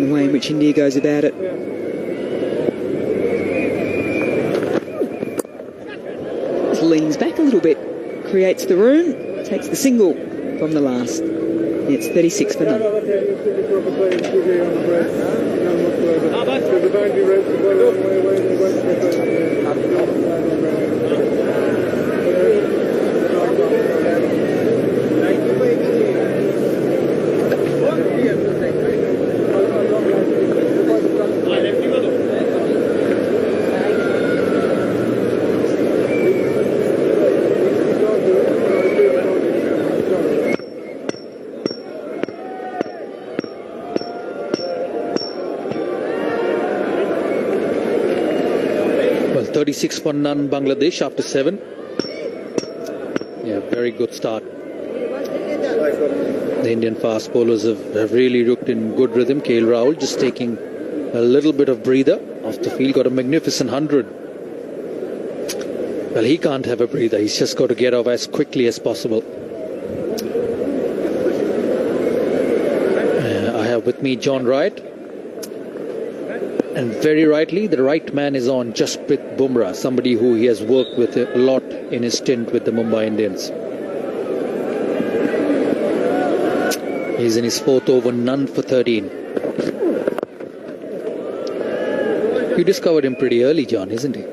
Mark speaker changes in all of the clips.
Speaker 1: the way in which India goes about it. Leans back a little bit, creates the room, takes the single from the last. It's 36 for none.
Speaker 2: Well, 36 for none Bangladesh after 7. Yeah, very good start. The Indian fast bowlers have really looked in good rhythm. KL Rahul just taking a little bit of breather off the field, got a magnificent 100. Well, he can't have a breather. He's just got to get off as quickly as possible. I have with me John Wright. And very rightly, the right man is on, Jasprit Bumrah, somebody who he has worked with a lot in his stint with the Mumbai Indians. He's in his 4th over, none for 13. You discovered him pretty early, John, isn't he?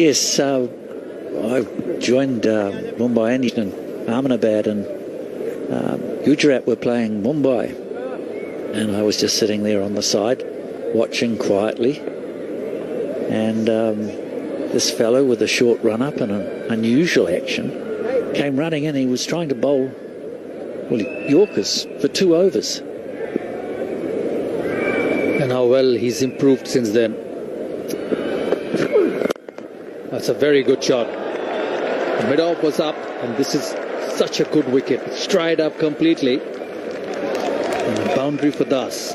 Speaker 3: Yes, I joined Mumbai Indians in Ahmedabad, and Gujarat were playing Mumbai. And I was just sitting there on the side, watching quietly. And this fellow with a short run-up and an unusual action came running in. He was trying to bowl, well, Yorkers for 2 overs.
Speaker 2: And how well he's improved since then. That's a very good shot. The mid-off was up, and this is such a good wicket. Stride up completely. And a boundary for Das.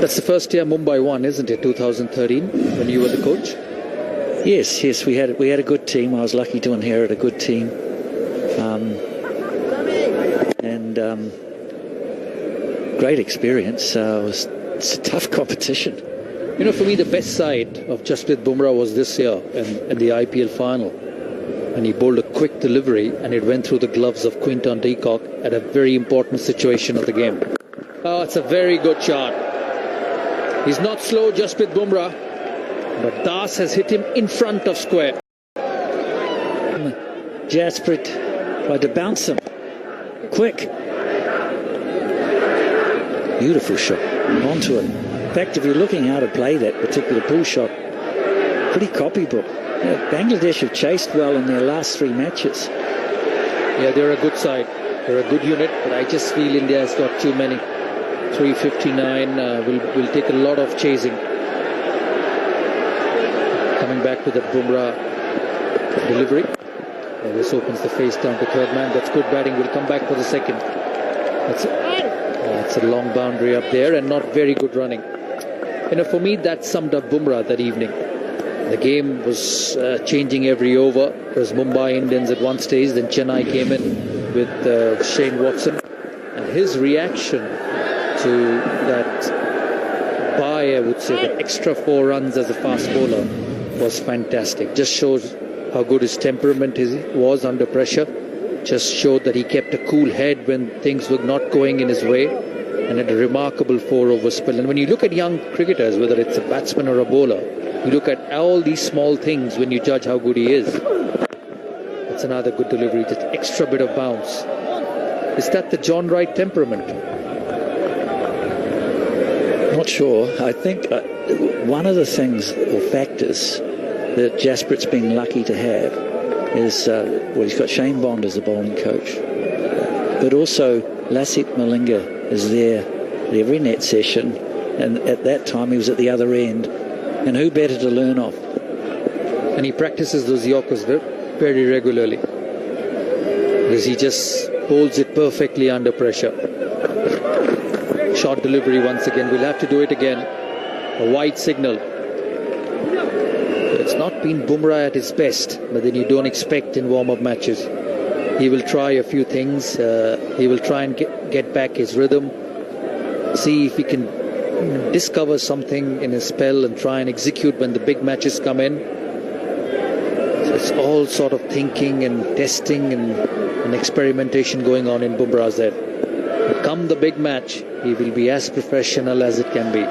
Speaker 2: That's the first year Mumbai won, isn't it? 2013, when you were the coach.
Speaker 3: Yes, we had a good team. I was lucky to inherit a good team, and great experience. It's a tough competition.
Speaker 2: You know, for me, the best side of Jasprit Bumrah was this year in the IPL final. And he bowled a quick delivery, and it went through the gloves of Quinton de Kock at a very important situation of the game. Oh, it's a very good shot. He's not slow, Jasprit Bumrah, but Das has hit him in front of square.
Speaker 3: Jasprit tried to bounce him. Quick. Beautiful shot. Onto it. In fact, if you're looking how to play that particular pull shot, pretty copybook. Yeah, Bangladesh have chased well in their last 3 matches.
Speaker 2: Yeah, they're a good side. They're a good unit, but I just feel India has got too many. 359 will take a lot of chasing. Coming back to that Bumrah delivery. This opens the face down to third man. That's good batting. We'll come back for the second. That's a long boundary up there and not very good running. You know, for me, that summed up Bumrah that evening. The game was changing every over. It was Mumbai Indians at one stage, then Chennai came in with Shane Watson. And his reaction to that buy, I would say, the extra 4 runs as a fast bowler was fantastic. Just shows how good his temperament was under pressure. Just showed that he kept a cool head when things were not going in his way. And had a remarkable 4-over spell. And when you look at young cricketers, whether it's a batsman or a bowler, you look at all these small things when you judge how good he is. That's another good delivery, just extra bit of bounce. Is that the John Wright temperament?
Speaker 3: Not sure. I think one of the things or factors that Jasprit's been lucky to have is, well, he's got Shane Bond as a bowling coach, but also Lasith Malinga is there at every net session, and at that time he was at the other end, and who better to learn off?
Speaker 2: And he practices those Yorkers very regularly because he just holds it perfectly under pressure. Short delivery once again. We'll have to do it again. A wide signal. It's not been Bumrah at his best, but then you don't expect in warm-up matches. He will try a few things. He will try and get back his rhythm, see if he can discover something in his spell and try and execute when the big matches come in. So it's all sort of thinking and testing and experimentation going on in Bumrah's head. Come the big match, he will be as professional as it can be.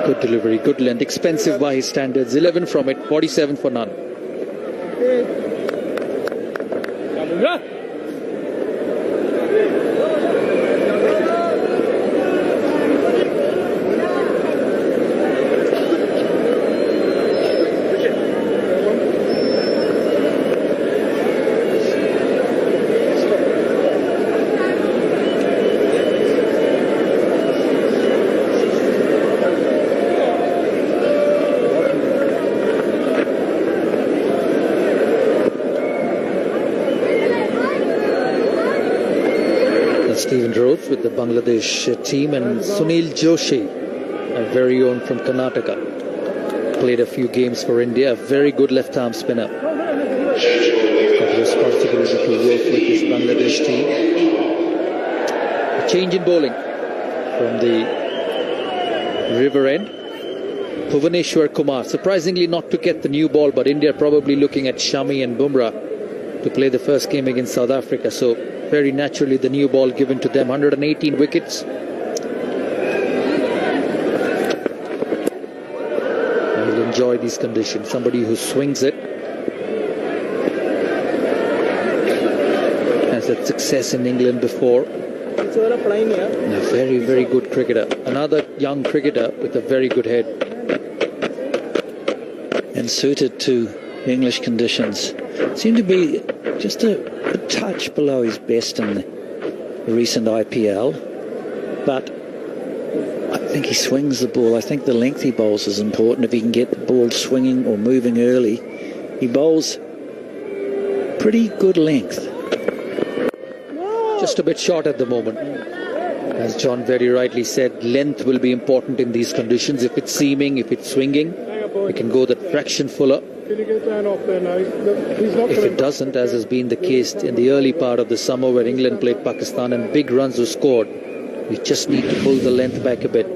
Speaker 2: Good delivery, good length, expensive by his standards. 11 from it, 47 for none. With the Bangladesh team, and Sunil Joshi, a very own from Karnataka, played a few games for India. A very good left-arm spinner. Got responsibility to work with this Bangladesh team. A change in bowling from the river end. Bhuvaneshwar Kumar, surprisingly not to get the new ball, but India probably looking at Shami and Bumrah to play the first game against South Africa. So very naturally the new ball given to them. 118 wickets. I'll enjoy these conditions. Somebody who swings it has had success in England before. A very, very good cricketer. Another young cricketer with a very good head.
Speaker 3: And suited to English conditions. Seemed to be just a touch below his best in the recent IPL, but I think he swings the ball. I think the length he bowls is important. If he can get the ball swinging or moving early, he bowls pretty good length.
Speaker 2: Just a bit short at the moment. As John very rightly said, length will be important in these conditions. If it's seaming, if it's swinging, we can go that fraction fuller. If it doesn't, as has been the case in the early part of the summer where England played Pakistan and big runs were scored, we just need to pull the length back a bit.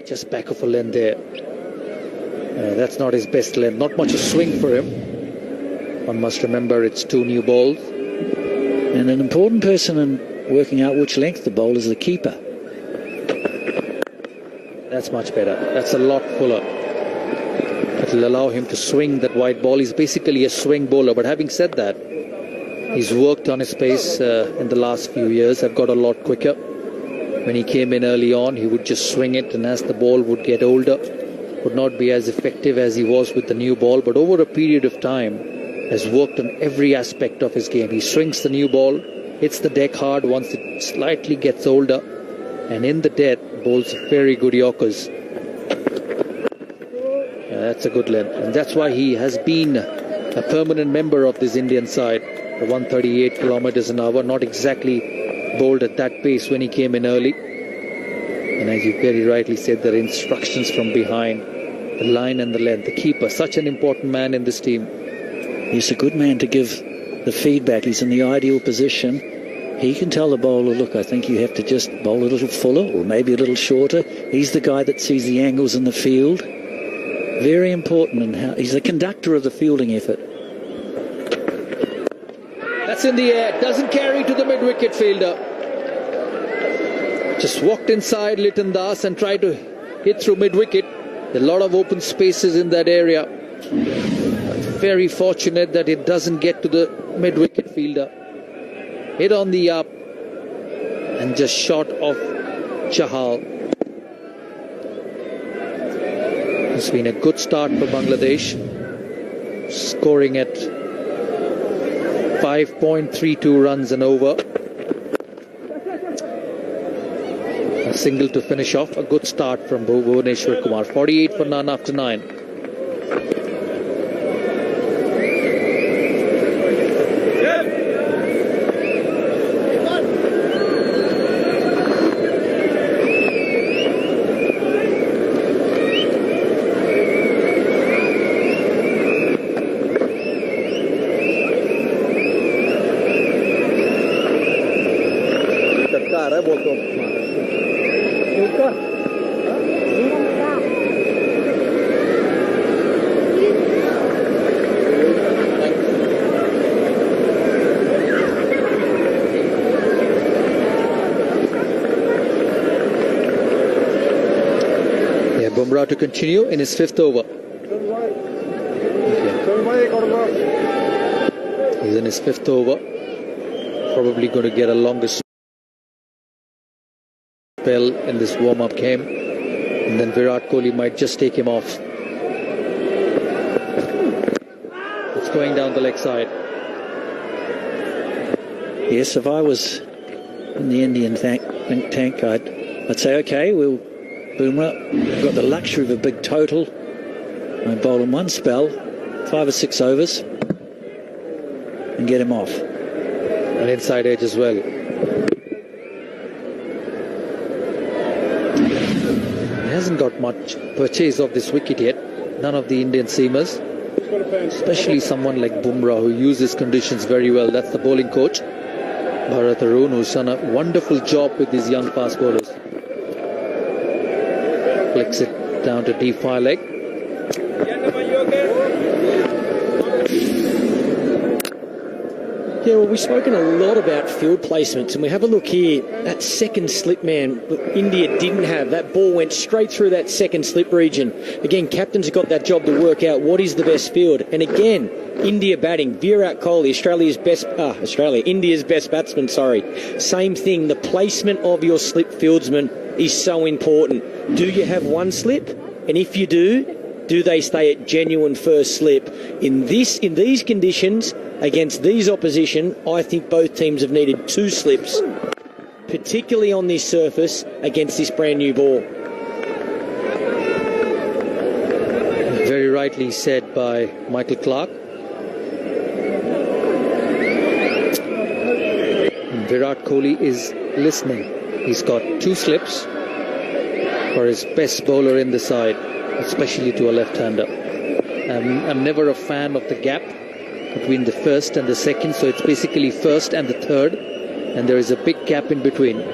Speaker 2: Just back of a length there. That's not his best length. Not much of swing for him. One must remember it's two new balls.
Speaker 3: And an important person in working out which length the bowl is the keeper.
Speaker 2: That's much better. That's a lot fuller. It will allow him to swing that wide ball. He's basically a swing bowler. But having said that, he's worked on his pace in the last few years. I've got a lot quicker. When he came in early on, he would just swing it, and as the ball would get older, would not be as effective as he was with the new ball. But over a period of time, has worked on every aspect of his game. He swings the new ball, hits the deck hard once it slightly gets older, and in the death, bowls very good Yorkers. That's a good length, and that's why he has been a permanent member of this Indian side. The 138 kilometers an hour, not exactly bowled at that pace when he came in early. And as you very rightly said, there are instructions from behind, the line and the length. The keeper, such an important man in this team.
Speaker 3: He's a good man to give the feedback. He's in the ideal position. He can tell the bowler, look, I think you have to just bowl a little fuller or maybe a little shorter. He's the guy that sees the angles in the field. Very important, and how he's the conductor of the fielding effort.
Speaker 2: That's in the air. Doesn't carry to the mid-wicket fielder. Just walked inside Liton Das and tried to hit through mid-wicket. There are a lot of open spaces in that area. Very fortunate that it doesn't get to the mid-wicket fielder. Hit on the up and just shot off Chahal. It's been a good start for Bangladesh, scoring at 5.32 runs and over. A single to finish off. A good start from Bhuvaneshwar Kumar. 48 for none after 9. Bumrah to continue in his 5th over. He's in his 5th over. Probably going to get a longer spell in this warm-up game. And then Virat Kohli might just take him off. It's going down the leg side.
Speaker 3: Yes, if I was in the Indian think tank, I'd say, okay, we'll Bumrah. We've got the luxury of a big total. I bowl in one spell, 5 or 6 overs, and get him off.
Speaker 2: An inside edge as well. He hasn't got much purchase of this wicket yet. None of the Indian seamers, especially someone like Bumrah who uses conditions very well. That's the bowling coach, Bharat Arun, who's done a wonderful job with these young fast bowlers. Flicks it down to deep fire leg.
Speaker 4: Yeah, well, we've spoken a lot about field placements, and we have a look here. That second slip, man, India didn't have. That ball went straight through that second slip region. Again, captains have got that job to work out what is the best field. And again, India batting. Virat Kohli, India's best batsman, Same thing, the placement of your slip fieldsman is so important. Do you have one slip? And if you do they stay at genuine first slip? In these conditions, against these opposition, I think both teams have needed 2 slips, particularly on this surface against this brand new ball.
Speaker 2: Very rightly said by Michael Clark. And Virat Kohli is listening. He's got 2 slips for his best bowler in the side, especially to a left-hander. I'm never a fan of the gap between the first and the second, so it's basically first and the third, and there is a big gap in between.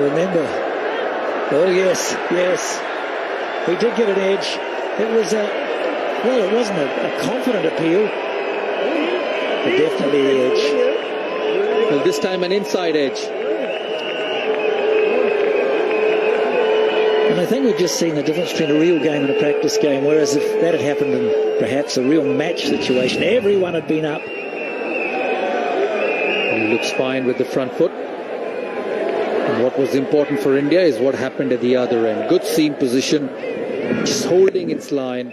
Speaker 3: Remember. Oh yes. We did get an edge. It was it wasn't a confident appeal, but definitely the edge.
Speaker 2: Well, this time an inside edge.
Speaker 3: And I think we've just seen the difference between a real game and a practice game, whereas if that had happened in perhaps a real match situation, everyone had been up.
Speaker 2: He looks fine with the front foot. And what was important for India is what happened at the other end. Good seam position, just holding its line,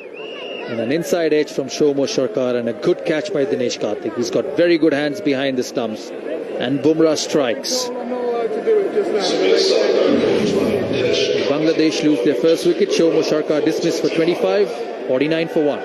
Speaker 2: and an inside edge from Shomo Sharkar, and a good catch by Dinesh Karthik. He's got very good hands behind the stumps. And Bumrah strikes. Bangladesh lose their first wicket. Shomo Sharkar dismissed for 25, 49 for 1.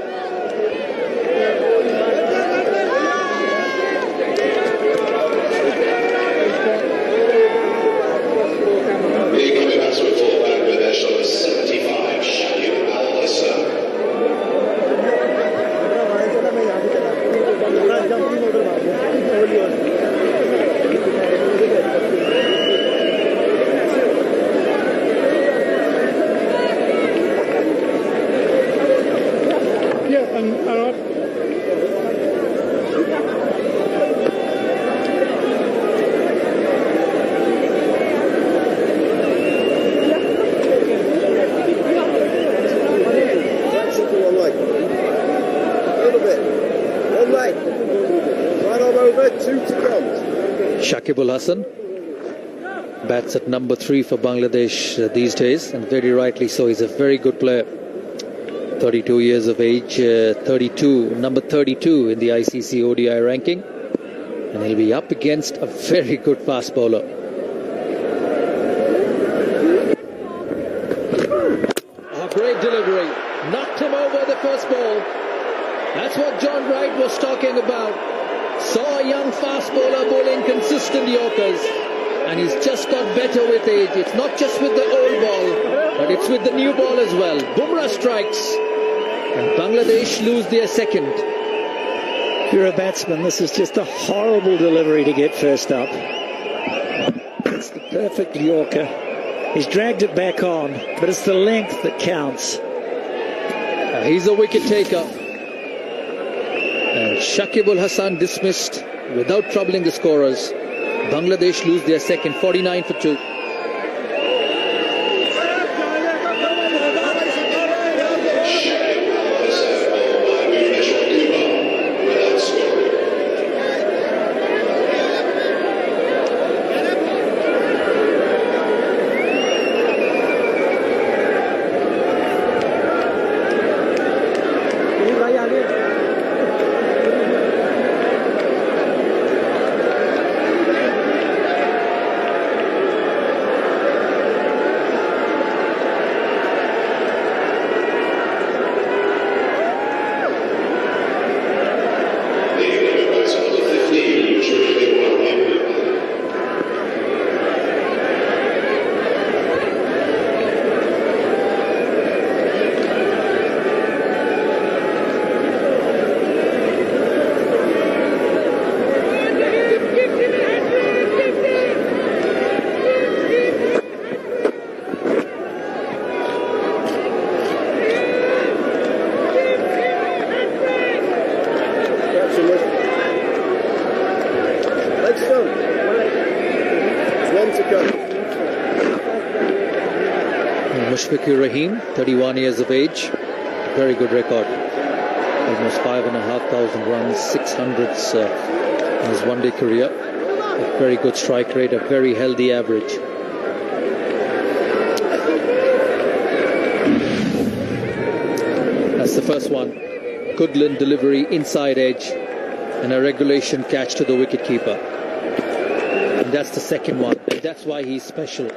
Speaker 2: Shakibul Hasan bats at number 3 for Bangladesh these days, and very rightly so. He's a very good player. 32 years of age, number 32 in the ICC ODI ranking, and he'll be up against a very good fast bowler. A great delivery, knocked him over the first ball. That's what John Wright was talking about. Saw a young fast bowler bowling consistent Yorkers, and he's just got better with age. It's not just with the old ball, but it's with the new ball as well. Bumrah strikes, and Bangladesh lose their second.
Speaker 3: If you're a batsman, this is just a horrible delivery to get first up. It's the perfect Yorker. He's dragged it back on, but it's the length that counts.
Speaker 2: He's a wicket taker. And Shakib Al Hassan dismissed without troubling the scorers. Bangladesh lose their second, 49 for 2. Mushfiqur Rahim, 31 years of age, very good record. Almost 5,500 runs, 600s in his one-day career. A very good strike rate, a very healthy average. That's the first one. Goodland delivery, inside edge, and a regulation catch to the wicketkeeper. And that's the second one, and that's why he's special.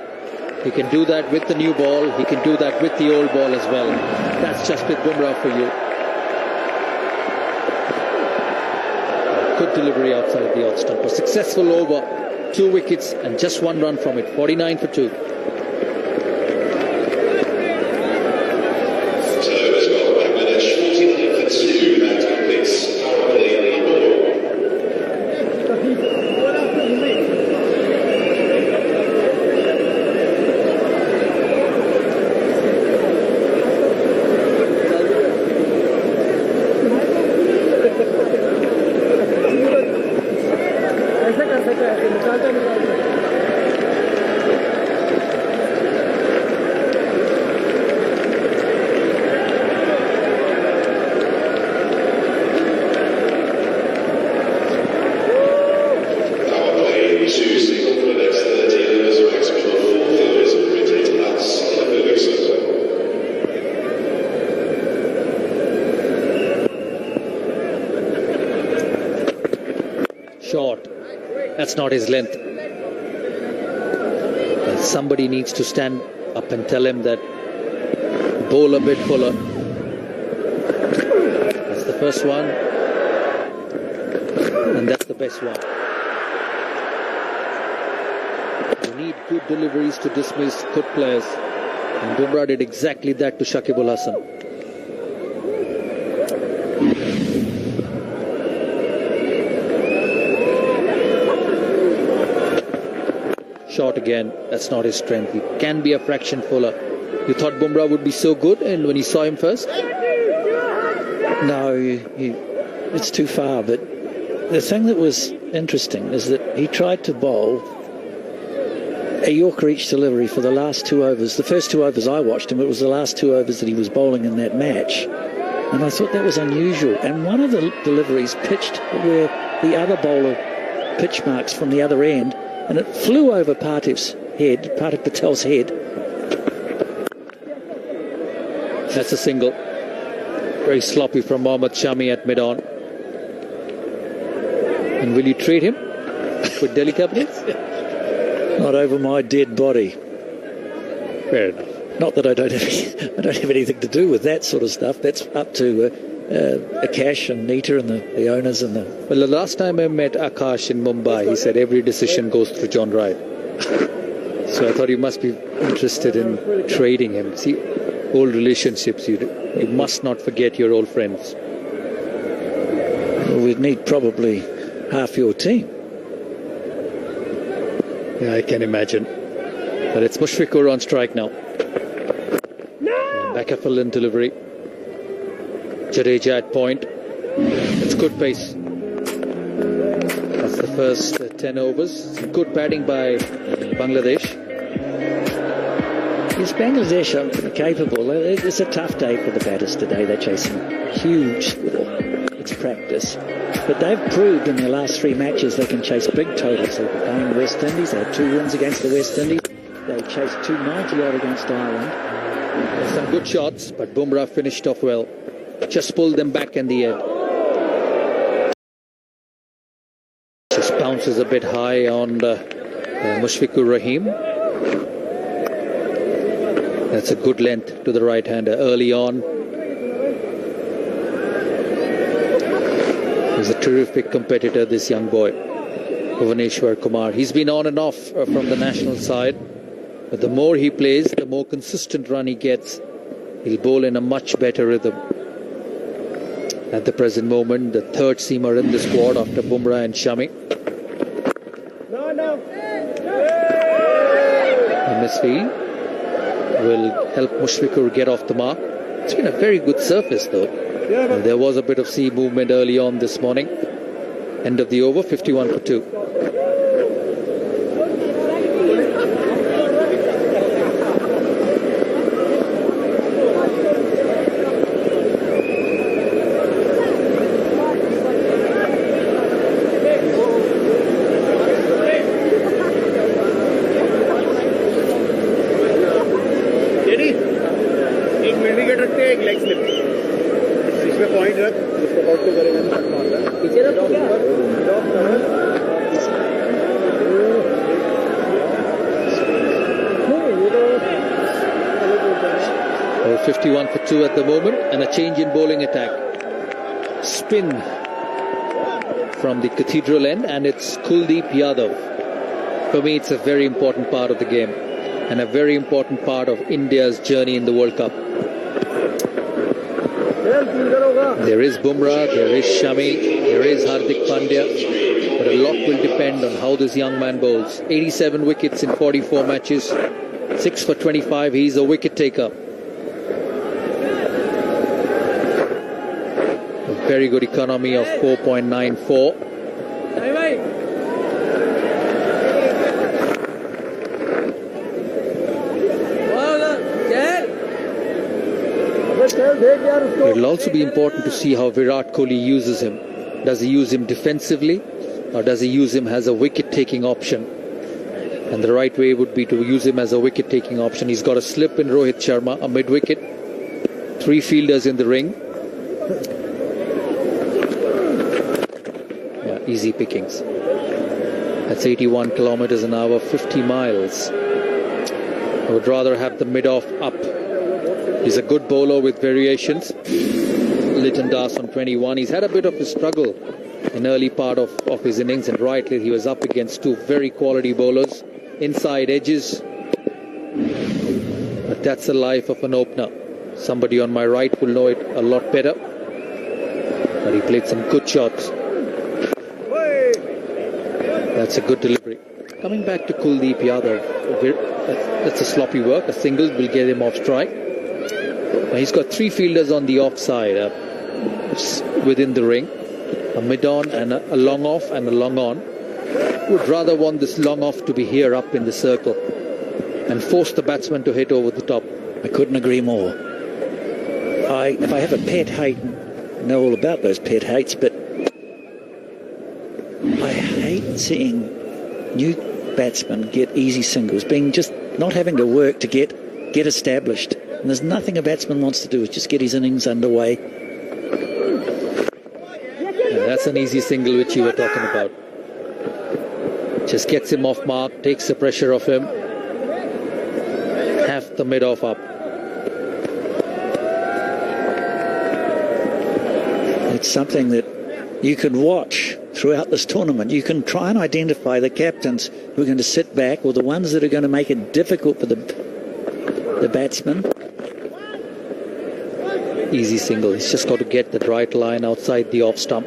Speaker 2: He can do that with the new ball. He can do that with the old ball as well. That's Jasprit Bumrah for you. Good delivery outside the off stump. A successful over, 2 wickets and just 1 run from it. 49 for 2. Short. That's not his length. Somebody needs to stand up and tell him that bowl a bit fuller. That's the first one. And that's the best one. You need good deliveries to dismiss good players. And Bumrah did exactly that to Shakib Al Hassan. Short again, that's not his strength. He can be a fraction fuller. You thought Bumrah would be so good, and when you saw him first?
Speaker 3: No, it's too far. But the thing that was interesting is that he tried to bowl a Yorker each delivery for the last 2 overs. The first 2 overs I watched him, it was the last 2 overs that he was bowling in that match. And I thought that was unusual. And one of the deliveries pitched where the other bowler pitch marks from the other end, and it flew over Parthiv Patel's head.
Speaker 2: That's a single. Very sloppy from Mohammad Shami at mid-on. And will you trade him with Delhi Capitals?
Speaker 3: Not over my dead body.
Speaker 2: Fair enough.
Speaker 3: Not that I don't have anything to do with that sort of stuff. That's up to Akash and Nita and the owners and the...
Speaker 2: Well, the last time I met Akash in Mumbai, he said every decision goes through John Wright. So I thought you must be interested in trading him. See, old relationships, you must not forget your old friends.
Speaker 3: Well, we'd need probably half your team.
Speaker 2: Yeah, I can imagine. But it's Mushfiqur on strike now. Back up a in delivery. Jadeja at point. It's good pace. That's the first 10 overs. Good batting by Bangladesh.
Speaker 3: Is Bangladesh are capable? It's a tough day for the batters today. They're chasing huge score. It's practice. But they've proved in their last 3 matches they can chase big totals. They were playing West Indies. They had 2 wins against the West Indies. They chased 290 odd against Ireland.
Speaker 2: There's some good shots, but Bumrah finished off well. Just pulled them back in the end. Just bounces a bit high on Mushfiqur Rahim. That's a good length to the right-hander early on. He's a terrific competitor, this young boy, Bhuvaneshwar Kumar. He's been on and off from the national side, but the more he plays, the more consistent run he gets. He'll bowl in a much better rhythm. At the present moment, the third seamer in the squad after Bumrah and Shami. A misfield will help Mushfiqur get off the mark. It's been a very good surface though. There was a bit of sea movement early on this morning. End of the over, 51 for 2. Well, 51 for 2 at the moment, and a change in bowling attack. Spin from the cathedral end, and it's Kuldeep Yadav. For me, it's a very important part of the game and a very important part of India's journey in the World Cup. There is Bumrah, there is Shami, there is Hardik Pandya, but a lot will depend on how this young man bowls. 87 wickets in 44 matches, 6 for 25, he's a wicket taker. A very good economy of 4.94. It'll also be important to see how Virat Kohli uses him. Does he use him defensively, or does he use him as a wicket-taking option? And the right way would be to use him as a wicket-taking option. He's got a slip in Rohit Sharma, a mid-wicket, 3 fielders in the ring. Yeah, easy pickings. That's 81 kilometers an hour, 50 miles. I would rather have the mid-off up. He's a good bowler with variations. Litton Das on 21. He's had a bit of a struggle in early part of his innings, and rightly he was up against 2 very quality bowlers, inside edges. But that's the life of an opener. Somebody on my right will know it a lot better. But he played some good shots. That's a good delivery. Coming back to Kuldeep Yadav, that's a sloppy work. A single will get him off strike. He's got 3 fielders on the offside within the ring. A mid-on and a long off and a long on. Would rather want this long off to be here up in the circle and force the batsman to hit over the top.
Speaker 3: I couldn't agree more. If I have a pet hate, I know all about those pet hates, but I hate seeing new batsmen get easy singles, being just not having to work to get established. And there's nothing a batsman wants to do is just get his innings underway.
Speaker 2: And that's an easy single which you were talking about. Just gets him off mark, takes the pressure off him. Half the mid-off up.
Speaker 3: It's something that you can watch throughout this tournament. You can try and identify the captains who are going to sit back, or the ones that are going to make it difficult for the batsman.
Speaker 2: Easy single. He's just got to get that right line outside the off stump.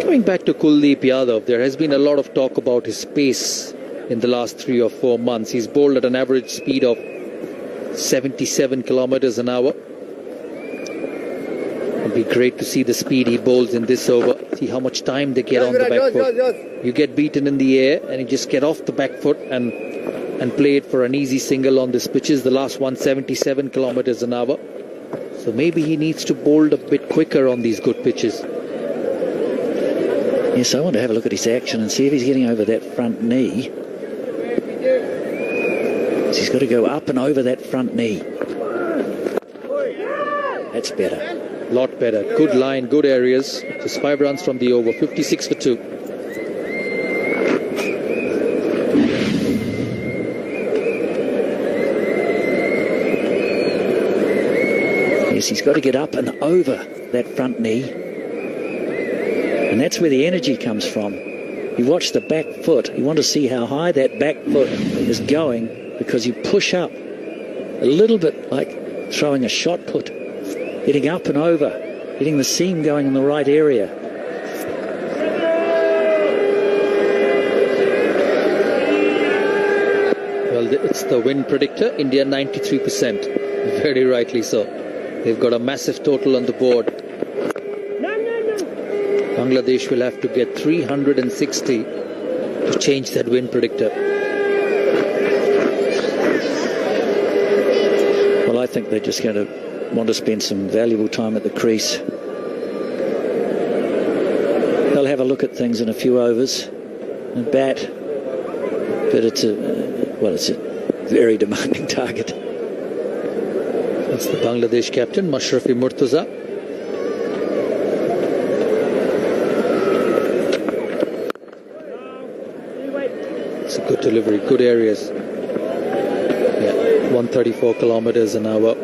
Speaker 2: Coming back to Kuldeep Yadav, there has been a lot of talk about his pace in the last 3 or 4 months. He's bowled at an average speed of 77 kilometers an hour. It'll be great to see the speed he bowls in this over. See how much time they get on the back foot. You get beaten in the air and you just get off the back foot and play it for an easy single on this pitch. Is the last one 77 kilometers an hour. So maybe he needs to bowl a bit quicker on these good pitches.
Speaker 3: Yes, I want to have a look at his action and see if he's getting over that front knee. So he's got to go up and over that front knee. That's better.
Speaker 2: Lot better. Good line, good areas. Just 5 runs from the over. 56 for 2.
Speaker 3: Yes, he's got to get up and over that front knee. And that's where the energy comes from. You watch the back foot. You want to see how high that back foot is going because you push up a little bit like throwing a shot put. Getting up and over. Getting the seam going in the right area.
Speaker 2: Well, it's the win predictor. India 93%. Very rightly so. They've got a massive total on the board. Bangladesh will have to get 360 to change that win predictor.
Speaker 3: Well, I think they're just going to want to spend some valuable time at the crease. They'll have a look at things in a few overs and bat, but it's a very demanding target.
Speaker 2: That's the Bangladesh captain, Mashrafi Murtaza. It's a good delivery, good areas. 134 kilometers an hour.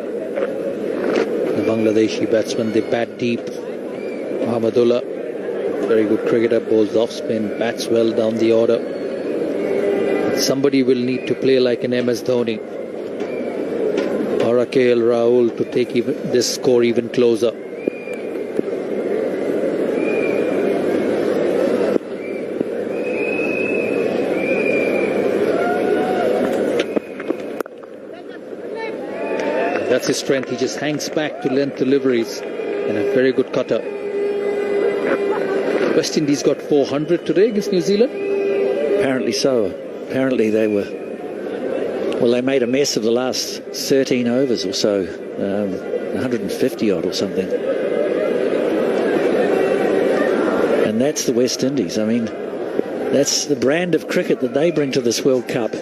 Speaker 2: The Bangladeshi batsmen, they bat deep. Muhammadullah, very good cricketer, bowls off spin, bats well down the order. Somebody will need to play like an MS Dhoni or a KL Rahul to take this score even closer. That's his strength. He just hangs back to length deliveries and a very good cutter. West Indies got 400 today against New Zealand.
Speaker 3: Apparently so. Apparently they made a mess of the last 13 overs or so. 150 odd or something. And that's the West Indies. I mean, that's the brand of cricket that they bring to this World Cup.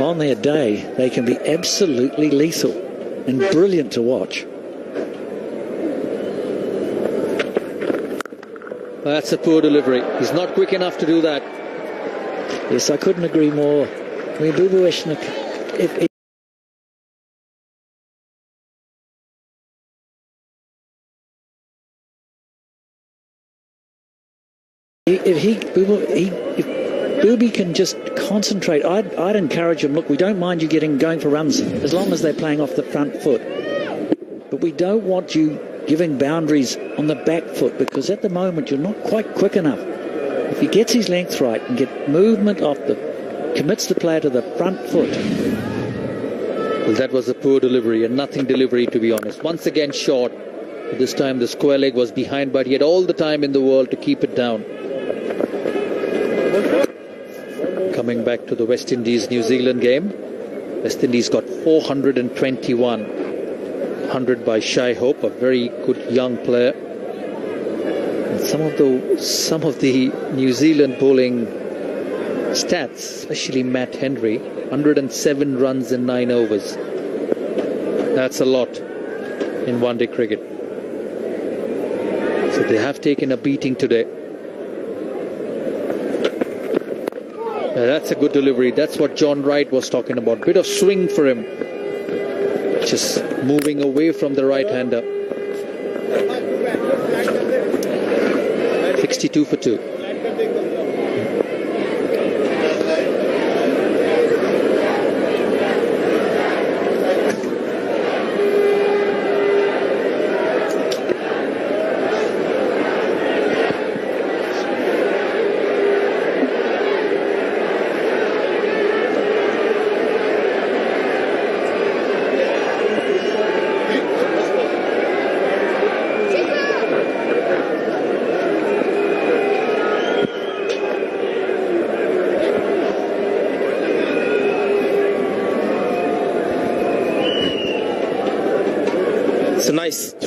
Speaker 3: On their day, they can be absolutely lethal and brilliant to watch.
Speaker 2: Well, that's a poor delivery. He's not quick enough to do that.
Speaker 3: Yes, I couldn't agree more. I mean, if Booby can just concentrate, I'd encourage him. Look, we don't mind you going for runs as long as they're playing off the front foot, but we don't want you giving boundaries on the back foot because at the moment you're not quite quick enough. If he gets his length right and get movement commits the player to the front foot.
Speaker 2: Well, that was a poor delivery, and nothing delivery, to be honest. Once again short. This time the square leg was behind, but he had all the time in the world to keep it down. Coming back to the West Indies-New Zealand game. West Indies got 421. 100 by Shai Hope, a very good young player. And some of the New Zealand bowling stats, especially Matt Henry, 107 runs in 9 overs. That's a lot in one-day cricket. So they have taken a beating today. That's a good delivery. That's what John Wright was talking about. Bit of swing for him. Just moving away from the right-hander. 62 for 2.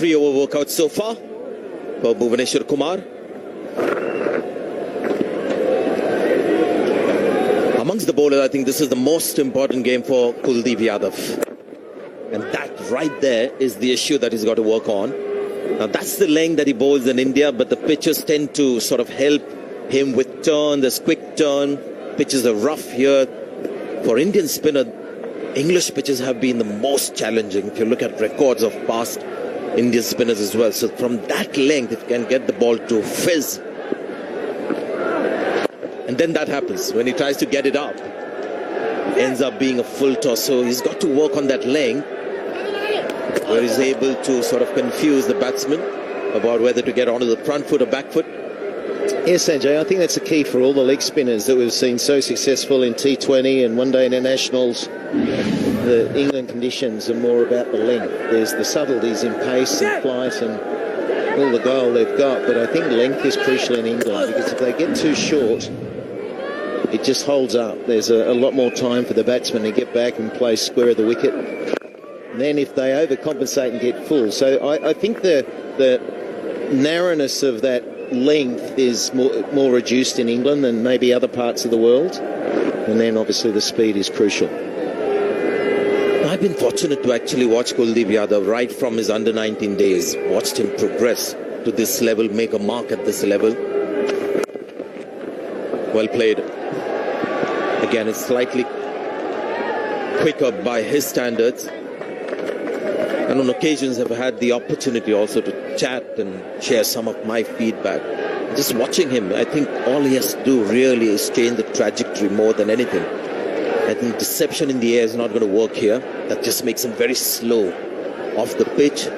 Speaker 5: 3-over workout so far for Bhuvaneshwar Kumar. Amongst the bowlers, I think this is the most important game for Kuldeep Yadav. And that right there is the issue that he's got to work on. Now that's the length that he bowls in India, but the pitches tend to sort of help him with turn. There's quick turn. Pitches are rough here. For Indian spinner, English pitches have been the most challenging. If you look at records of past Indian spinners as well. So from that length, if you can get the ball to fizz. And then that happens. When he tries to get it up, ends up being a full toss. So he's got to work on that length, where he's able to sort of confuse the batsman about whether to get onto the front foot or back foot.
Speaker 6: Yes, Sanjay, I think that's the key for all the leg spinners that we've seen so successful in T20 and one-day internationals. The England conditions are more about the length. There's the subtleties in pace and flight and all the goal they've got, but I think length is crucial in England, because if they get too short, it just holds up. There's a lot more time for the batsman to get back and play square of the wicket. And then if they overcompensate and get full. So I think the narrowness of that length is more reduced in England than maybe other parts of the world. And then obviously the speed is crucial.
Speaker 5: I've been fortunate to actually watch Kuldeep Yadav right from his under-19 days. Watched him progress to this level, make a mark at this level. Well played. Again, it's slightly quicker by his standards. And on occasions I've had the opportunity also to chat and share some of my feedback. Just watching him, I think all he has to do really is change the trajectory more than anything. I think deception in the air is not going to work here. That just makes him very slow off the pitch. So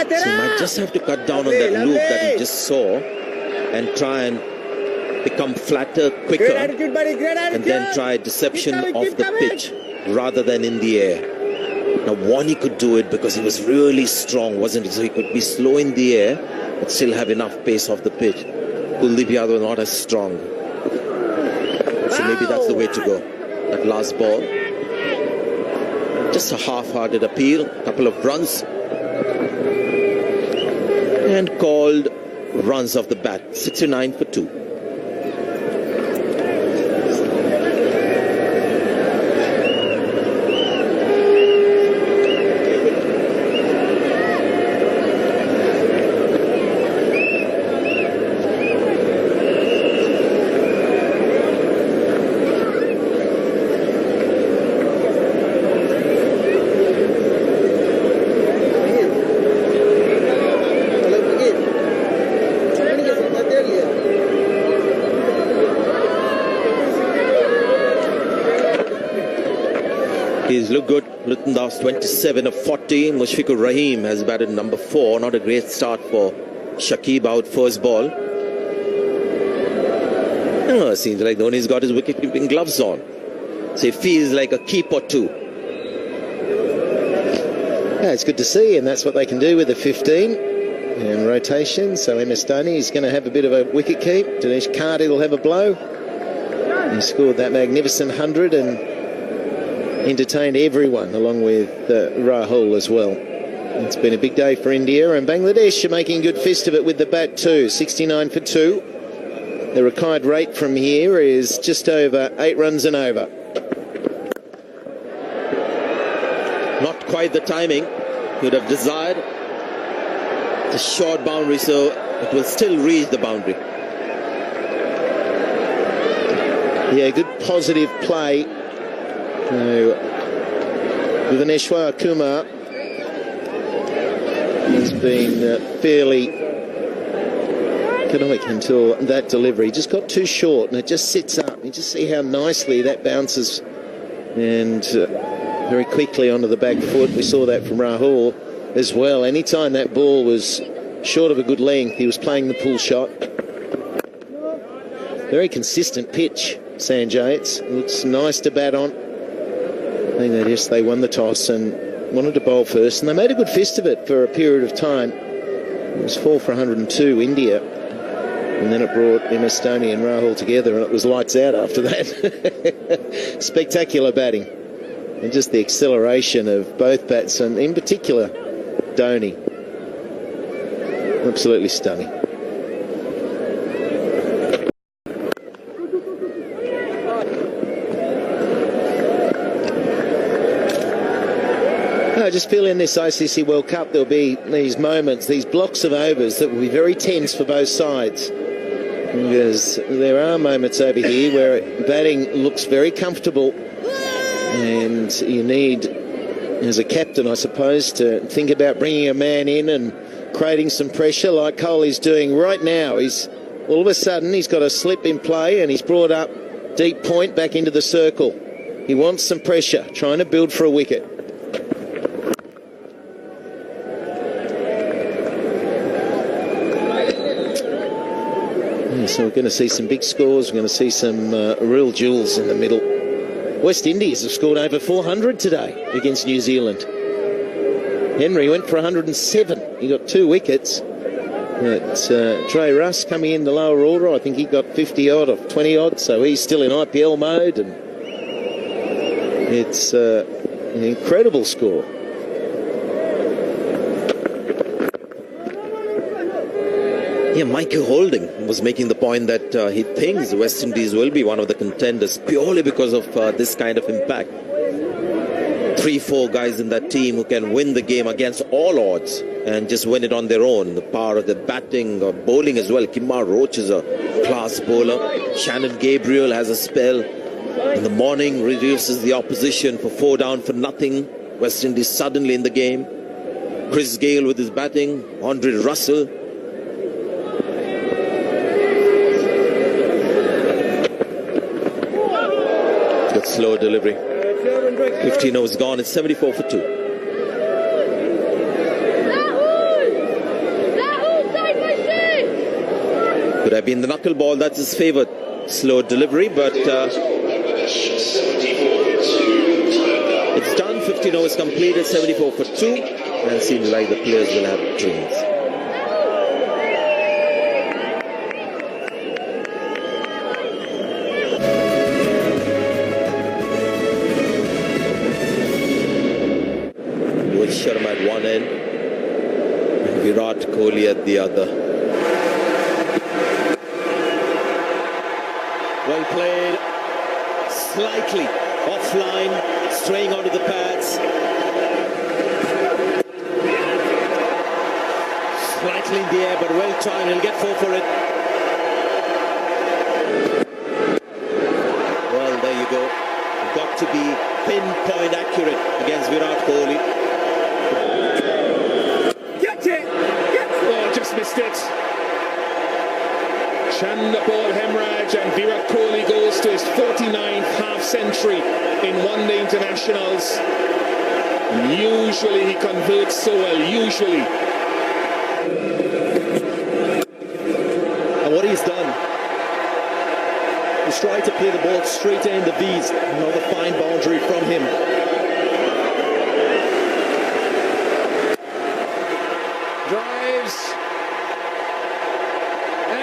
Speaker 5: he might just have to cut down on that loop that he just saw and try and become flatter, quicker, and then try deception off the pitch rather than in the air. Now Warney could do it because he was really strong, wasn't he? So he could be slow in the air but still have enough pace off the pitch. Kuldeep Yadav not as strong. So maybe that's the way to go. That last ball. Just a half-hearted appeal. Couple of runs. And called runs off the bat. 69 for 2. He's looked good. Luton Daws 27 of 40. Mushfiqur Rahim has batted number 4. Not a great start for Shakib out first ball. Oh, seems like Dhoni's got his wicket-keeping gloves on. So he feels like a keep or two.
Speaker 6: Yeah, it's good to see, and that's what they can do with the 15 and rotation. So MS Dhoni is going to have a bit of a wicket keep. Dinesh Karthik will have a blow. He scored that magnificent 100 and entertained everyone, along with Rahul as well. It's been a big day for India, and Bangladesh are making a good fist of it with the bat too. 69 for 2. The required rate from here is just over 8 runs and over.
Speaker 5: Not quite the timing he would have desired. It's a short boundary, so it will still reach the boundary.
Speaker 6: Yeah, good positive play. Bhuvaneshwar Kumar has been fairly economic until that delivery. Just got too short and it just sits up. You just see how nicely that bounces and very quickly onto the back foot. We saw that from Rahul as well. Anytime that ball was short of a good length, he was playing the pull shot. Very consistent pitch, Sanjay. It looks nice to bat on. I think they won the toss and wanted to bowl first, and they made a good fist of it for a period of time. It was 4 for 102 India, and then it brought MS Dhoni and Rahul together, and it was lights out after that. Spectacular batting. And just the acceleration of both bats, and in particular, Dhoni. Absolutely stunning. I just feel in this ICC World Cup there'll be these moments, these blocks of overs that will be very tense for both sides. Because there are moments over here where batting looks very comfortable, and you need, as a captain, I suppose, to think about bringing a man in and creating some pressure like Kohli's doing right now. He's all of a sudden he's got a slip in play and he's brought up deep point back into the circle. He wants some pressure, trying to build for a wicket. So we're going to see some big scores. We're going to see some real jewels in the middle. West Indies have scored over 400 today against New Zealand. Henry went for 107. He got 2 wickets. But Trey Russ coming in the lower order. I think he got 50-odd or 20-odd, so he's still in IPL mode. And it's an incredible score.
Speaker 5: Yeah, Michael Holding was making the point that he thinks West Indies will be one of the contenders purely because of this kind of impact. 3-4 guys in that team who can win the game against all odds and just win it on their own. The power of the batting or bowling as well. Kimar Roach is a class bowler. Shannon Gabriel has a spell. In the morning, reduces the opposition for 4 down for nothing. West Indies suddenly in the game. Chris Gayle with his batting. Andre Russell. Got slow delivery. 15 overs gone. It's 74 for 2. Could have been the knuckle ball. That's his favourite. Slow delivery, but it's done. 15 overs completed. 74 for 2. And it seems like the players will have dreams. Sharma at one end and Virat Kohli at the other. Well played, slightly offline, straying onto the pads. Slightly in the air, but well timed. He'll get 4 for it. Well, there you go. Got to be pinpoint accurate against Virat Kohli.
Speaker 7: Missed it. Chandapal Hemraj, and Virat Kohli goes to his 49th half century in one-day internationals. Usually he converts so well, usually.
Speaker 8: And what he's done is try to play the ball straight in the V's. Another fine boundary from him.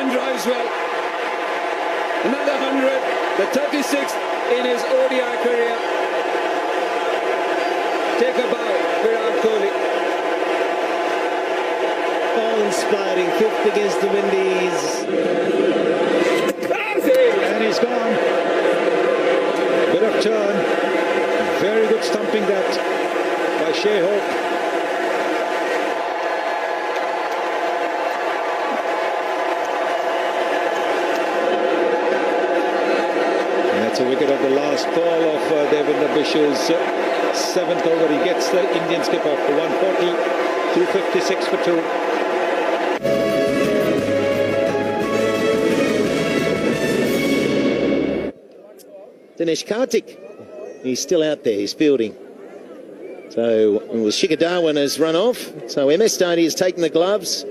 Speaker 7: Drives well. Another 100, the 36th in his ODI career. Take a bow, Virat Kohli.
Speaker 8: Awe-inspiring, 5th against the Windies. And he's gone. Bit of turn. Very good stumping that by Shea Hope. That's a wicket of the last ball of Devinder Bish's 7th over. He gets the Indian skip off for 140, 256 for 2.
Speaker 6: Dinesh Karthik, he's still out there, he's fielding. So it was Shikhar Dhawan has run off. So MS Dhoni has taken the gloves.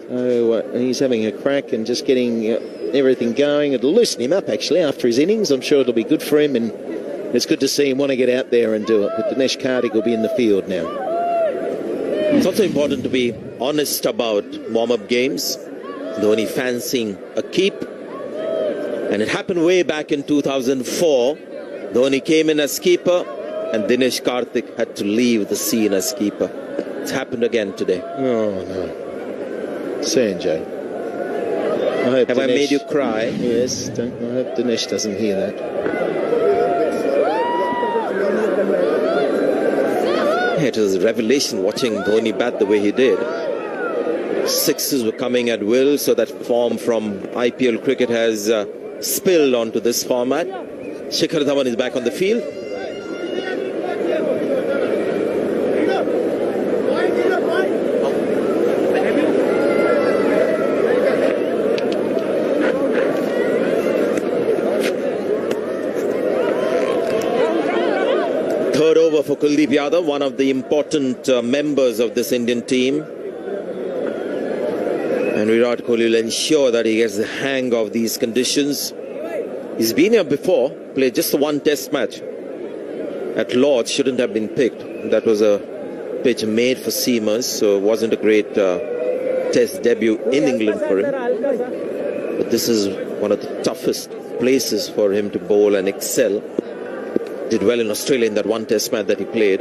Speaker 6: So he's having a crack and just getting everything going. It'll loosen him up actually after his innings. I'm sure it'll be good for him, and it's good to see him want to get out there and do it. But Dinesh Karthik will be in the field now.
Speaker 5: It's also important to be honest about warm-up games. Dhoni fancying a keep. And it happened way back in 2004. Dhoni came in as keeper. and Dinesh Karthik had to leave the scene as keeper. It's happened again today.
Speaker 6: Oh, no. Sanjay.
Speaker 5: Have I made you cry?
Speaker 6: Yes, I hope Dinesh doesn't hear that.
Speaker 5: It was a revelation watching Dhoni bat the way he did. Sixes were coming at will, so that form from IPL cricket has spilled onto this format. Shikhar Dhawan is back on the field. Third over for Kuldeep Yadav, one of the important members of this Indian team. And Virat Kohli will ensure that he gets the hang of these conditions. He's been here before, played just the one test match at Lord's, shouldn't have been picked. That was a pitch made for seamers, so it wasn't a great test debut in England for him. But this is one of the toughest places for him to bowl and excel. Did well in Australia in that one test match that he played.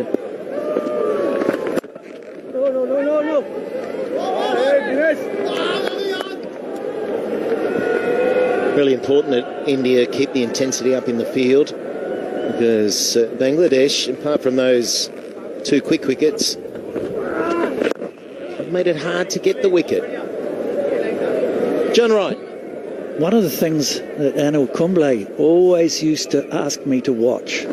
Speaker 6: Really important that India keep the intensity up in the field, because Bangladesh, apart from those two quick wickets, have made it hard to get the wicket. John Wright.
Speaker 3: One of the things that Anil Kumble always used to ask me to watch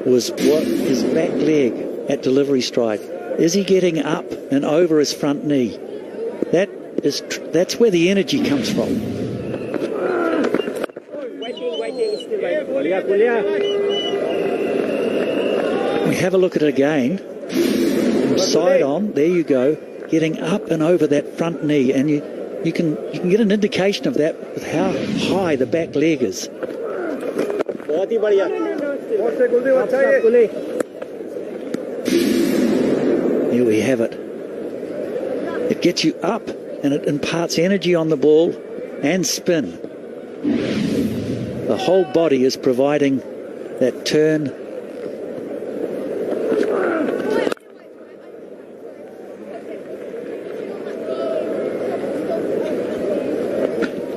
Speaker 3: was what his back leg at delivery strike. Is he getting up and over his front knee? That's where the energy comes from. We have a look at it again. From side on, there you go, getting up and over that front knee, and you can get an indication of that with how high the back leg is. Here we have it. It gets you up and it imparts energy on the ball and spin. The whole body is providing that turn.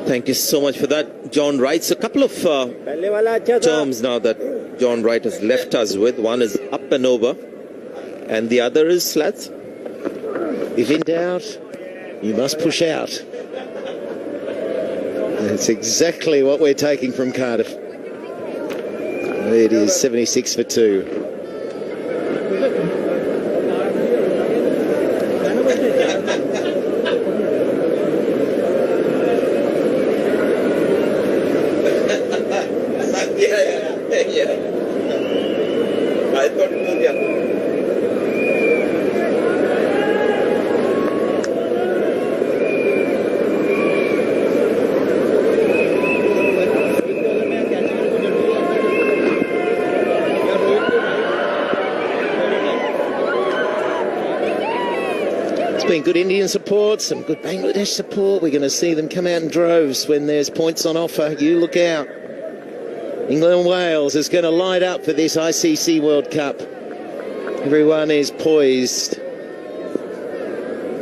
Speaker 5: Thank you so much for that, John Wright. So a couple of terms now that John Wright has left us with. One is up and over, and the other is slats.
Speaker 6: If in doubt, you must push out. That's exactly what we're taking from Cardiff. It is 76 for 2. Been good Indian support, some good Bangladesh support. We're going to see them come out in droves when there's points on offer. You look out. England and Wales is going to light up for this ICC World Cup. Everyone is poised.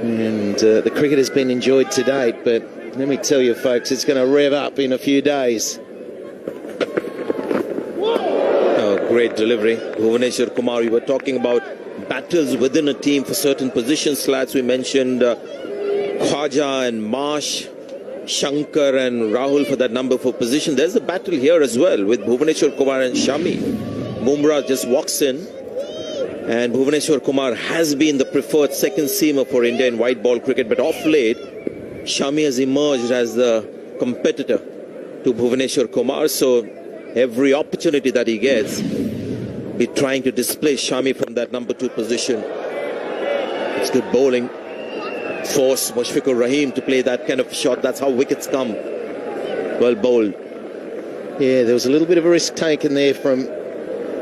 Speaker 6: And the cricket has been enjoyed to date, but let me tell you folks, it's going to rev up in a few days.
Speaker 5: Oh, great delivery. Bhuvaneshwar Kumar, we were talking about battles within a team for certain positions. Lads, we mentioned Khwaja and Marsh, Shankar and Rahul for that number 4 position. There's a battle here as well with Bhuvaneshwar Kumar and Shami. Bumrah just walks in, and Bhuvaneshwar Kumar has been the preferred second seamer for India in white ball cricket, but off late Shami has emerged as the competitor to Bhuvaneshwar Kumar, so every opportunity that he gets, be trying to displace Shami from that number 2 position. It's good bowling. Force Mushfiqur Rahim to play that kind of shot. That's how wickets come. Well bowled.
Speaker 6: Yeah, there was a little bit of a risk taken there from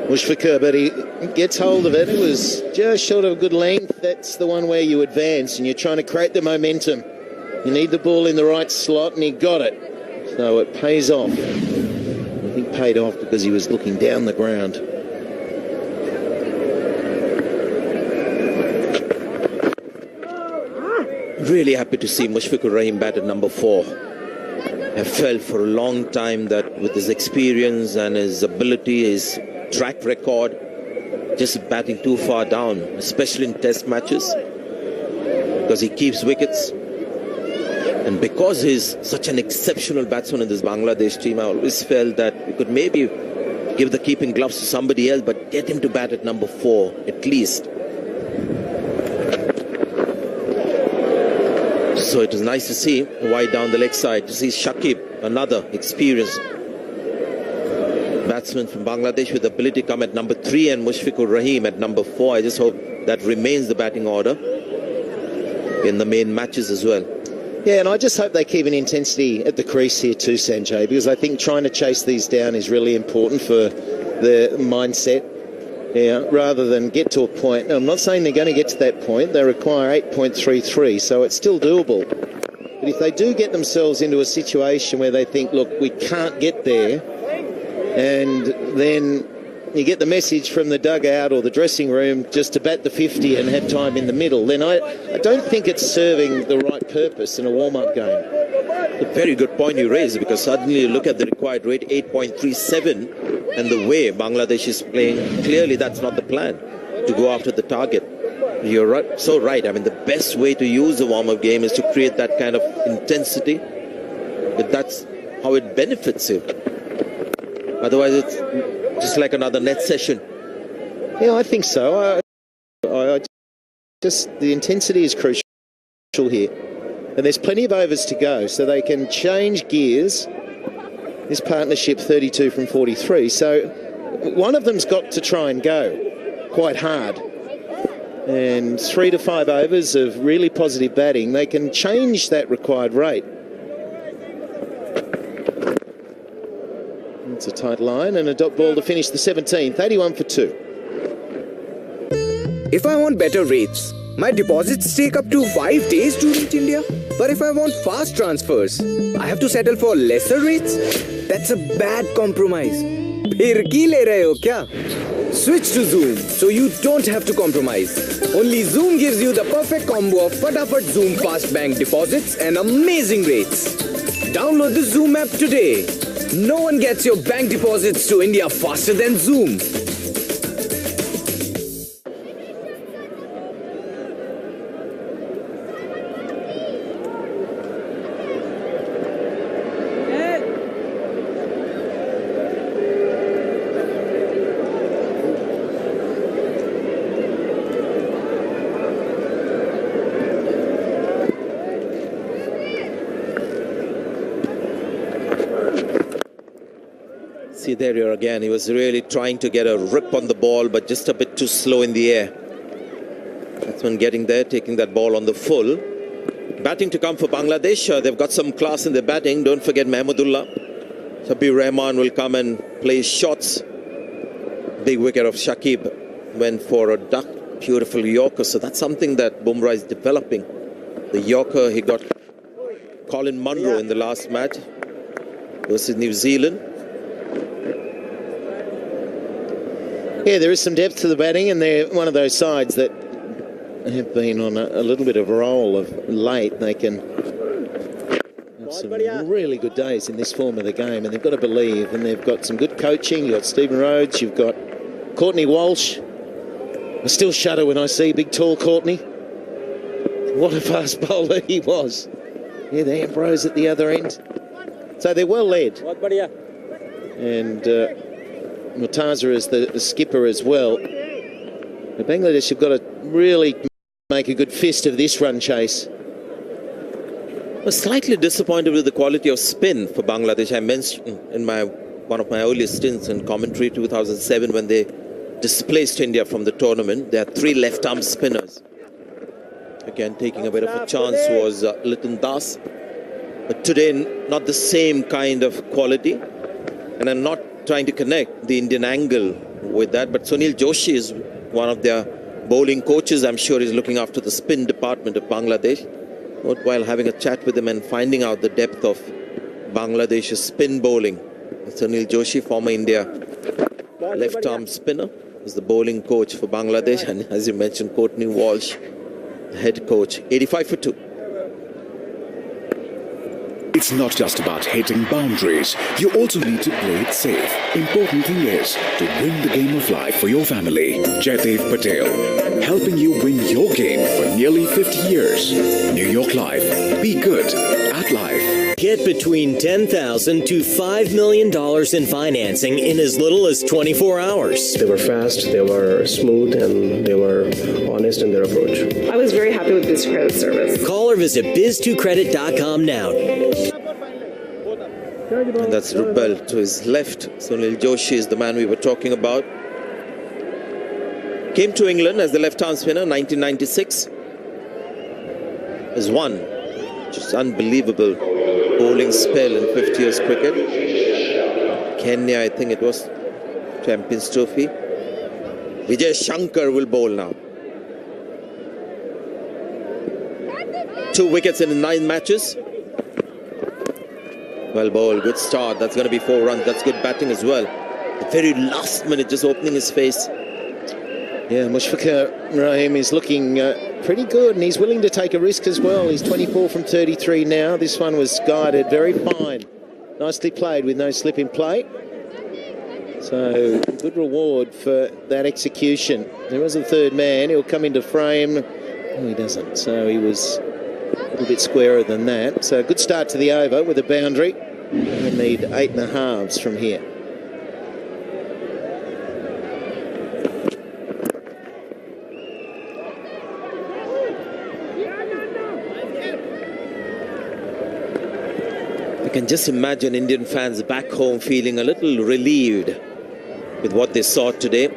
Speaker 6: Mushfiqur, but he gets hold of it. It was just short of a good length. That's the one where you advance and you're trying to create the momentum. You need the ball in the right slot, and he got it. So it pays off. I think paid off because he was looking down the ground.
Speaker 5: Really happy to see Mushfiqur Rahim bat at number 4. I felt for a long time that with his experience and his ability, his track record, just batting too far down, especially in test matches, because he keeps wickets. And because he's such an exceptional batsman in this Bangladesh team, I always felt that we could maybe give the keeping gloves to somebody else, but get him to bat at number 4 at least. So it was nice to see wide down the leg side, to see Shakib, another experienced batsman from Bangladesh with the ability to come at number 3, and Mushfiqur Rahim at number 4. I just hope that remains the batting order in the main matches as well.
Speaker 6: Yeah, and I just hope they keep an intensity at the crease here too, Sanjay, because I think trying to chase these down is really important for the mindset. Yeah, rather than get to a point. I'm not saying they're going to get to that point. They require 8.33, so it's still doable. But if they do get themselves into a situation where they think, look, we can't get there, and then you get the message from the dugout or the dressing room just to bat the 50 and have time in the middle, then I don't think it's serving the right purpose in a warm-up game.
Speaker 5: A very good point you raised, because suddenly you look at the required rate, 8.37, and the way Bangladesh is playing, clearly that's not the plan, to go after the target. You're right, so right. I mean, the best way to use the warm-up game is to create that kind of intensity, but that's how it benefits you. Otherwise, it's just like another net session.
Speaker 6: Yeah, I think so. Just the intensity is crucial here. And there's plenty of overs to go, so they can change gears. This partnership 32 from 43, so one of them's got to try and go quite hard. And 3 to 5 overs of really positive batting, they can change that required rate. It's a tight line and a dot ball to finish the 17th, 81 for 2.
Speaker 9: If I want better rates, my deposits take up to 5 days to reach India. But if I want fast transfers, I have to settle for lesser rates? That's a bad compromise. फिर की ले रहे हो क्या? Switch to Zoom so you don't have to compromise. Only Zoom gives you the perfect combo of Fatafat Zoom fast bank deposits and amazing rates. Download the Zoom app today. No one gets your bank deposits to India faster than Zoom.
Speaker 5: See, there you are again. He was really trying to get a rip on the ball, but just a bit too slow in the air. That's when getting there, taking that ball on the full. Batting to come for Bangladesh. They've got some class in their batting. Don't forget Mahmudullah. Shabir Rahman will come and play shots. Big wicket of Shakib went for a duck. Beautiful Yorker. So that's something that Bumrah is developing. The Yorker, he got Colin Munro in the last match versus New Zealand.
Speaker 6: Yeah, there is some depth to the batting, and they're one of those sides that have been on a little bit of a roll of late. They can have some really good days in this form of the game, and they've got to believe, and they've got some good coaching. You've got Stephen Rhodes, you've got Courtney Walsh. I still shudder when I see big, tall Courtney. What a fast bowler he was. Yeah, the Ambrose at the other end. So they're well led. And Murtaza is the skipper as well. But Bangladesh have got to really make a good fist of this run chase.
Speaker 5: I was slightly disappointed with the quality of spin for Bangladesh. I mentioned in one of my earliest stints in commentary, 2007, when they displaced India from the tournament. They had 3 left-arm spinners. Again, taking a bit of a chance was Liton Das. But today, not the same kind of quality. And I'm not trying to connect the Indian angle with that, but Sunil Joshi is one of their bowling coaches. I'm sure he's looking after the spin department of Bangladesh. While having a chat with him and finding out the depth of Bangladesh's spin bowling. Sunil Joshi, former India left-arm spinner, is the bowling coach for Bangladesh, and as you mentioned, Courtney Walsh, the head coach. 85 for 2.
Speaker 10: It's not just about hitting boundaries. You also need to play it safe. Important thing is to win the game of life for your family. Jaidev Patel, helping you win your game for nearly 50 years. New York Life. Be good at life.
Speaker 11: Get between $10,000 to $5 million in financing in as little as 24 hours.
Speaker 12: They were fast, they were smooth, and they were honest in their approach.
Speaker 13: I was very happy with this credit service.
Speaker 11: Call or visit biz2credit.com now.
Speaker 5: And that's Rubel to his left. Sunil Joshi is the man we were talking about. Came to England as the left-arm spinner, 1996. Has won. Just unbelievable bowling spell in 50 years cricket. Kenya, I think it was, Champions Trophy. Vijay Shankar will bowl now. 2 wickets in 9 matches. Well bowled, good start. That's going to be 4 runs. That's good batting as well. The very last minute, just opening his face.
Speaker 6: Yeah, Mushfiqur Rahim is looking pretty good, and he's willing to take a risk as well. He's 24 from 33 now. This one was guided very fine. Nicely played with no slip in play. So, good reward for that execution. There was a third man. He'll come into frame. No, he doesn't. So, he was a little bit squarer than that. So, good start to the over with a boundary. We need 8 1/2 from here.
Speaker 5: I can just imagine Indian fans back home feeling a little relieved with what they saw today.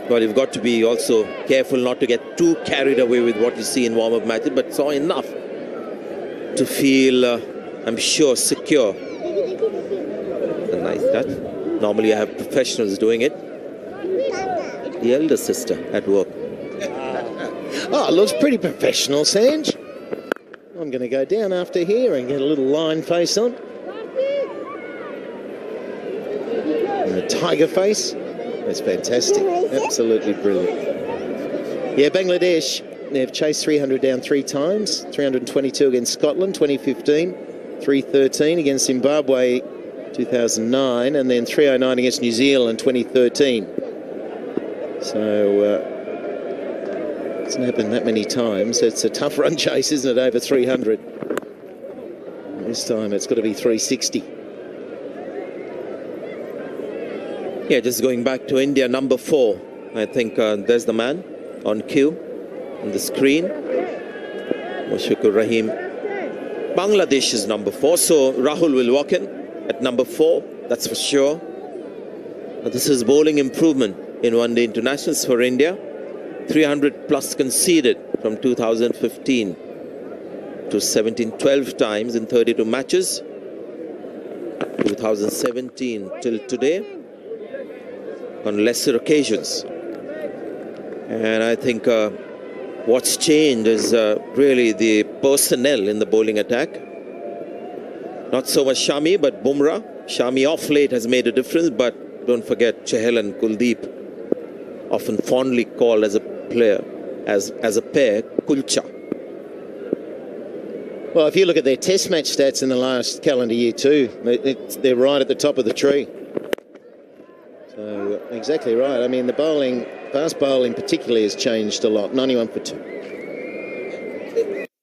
Speaker 5: Well, you've got to be also careful not to get too carried away with what you see in warm-up matches, but saw enough to feel, I'm sure, secure. A nice touch. Normally I have professionals doing it. The elder sister at work.
Speaker 6: Oh, looks pretty professional, Sanj. I'm going to go down after here and get a little line face on. And a tiger face. That's fantastic. Absolutely brilliant. Yeah, Bangladesh, they've chased 300 down 3 times. 322 against Scotland, 2015. 313 against Zimbabwe, 2009. And then 309 against New Zealand, 2013. So... hasn't happened that many times. It's a tough run chase, isn't it, over 300? This time it's got to be 360.
Speaker 5: Yeah, just going back to India, number 4. I think there's the man on cue on the screen. Mushfiqur Rahim. Bangladesh is number 4, so Rahul will walk in at number 4, that's for sure. But this is bowling improvement in one-day internationals for India. 300 plus conceded from 2015 to 12 times in 32 matches. 2017 till today on lesser occasions. And I think what's changed is really the personnel in the bowling attack. Not so much Shami, but Bumrah. Shami off late has made a difference, but don't forget Chahal and Kuldeep, often fondly called as a player, as a pair, Kulcha.
Speaker 6: Well, if you look at their test match stats in the last calendar year too, they're right at the top of the tree. So, exactly right. I mean, the bowling, fast bowling particularly, has changed a lot. 91 for 2.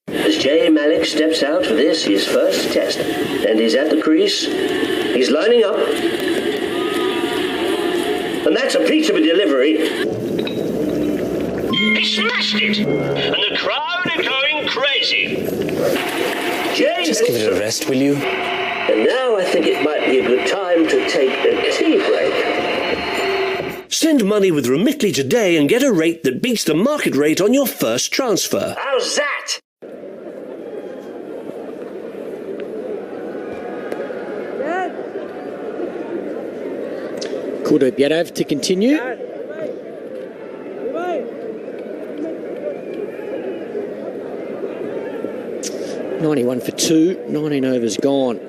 Speaker 14: As Jay Malik steps out for this, his first test, and he's at the crease, he's lining up, and that's a piece of a delivery. He smashed it, and the crowd are going crazy. Jay,
Speaker 15: just give it a rest, will you?
Speaker 14: And now I think it might be a good time to take a tea break.
Speaker 15: Send money with Remitly today and get a rate that beats the market rate on your first transfer.
Speaker 14: How's that?
Speaker 4: Kuldeep Yadav to continue. 91 for 2, 19 overs gone.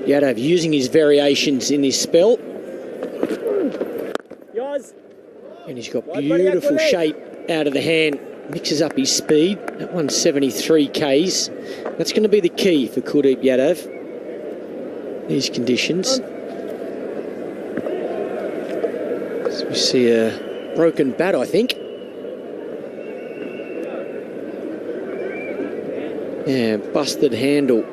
Speaker 4: Yadav using his variations in this spell. And he's got beautiful shape out of the hand. Mixes up his speed at 173 Ks. That's going to be the key for Kuldeep Yadav. These conditions. So we see a broken bat, I think. Yeah, busted handle.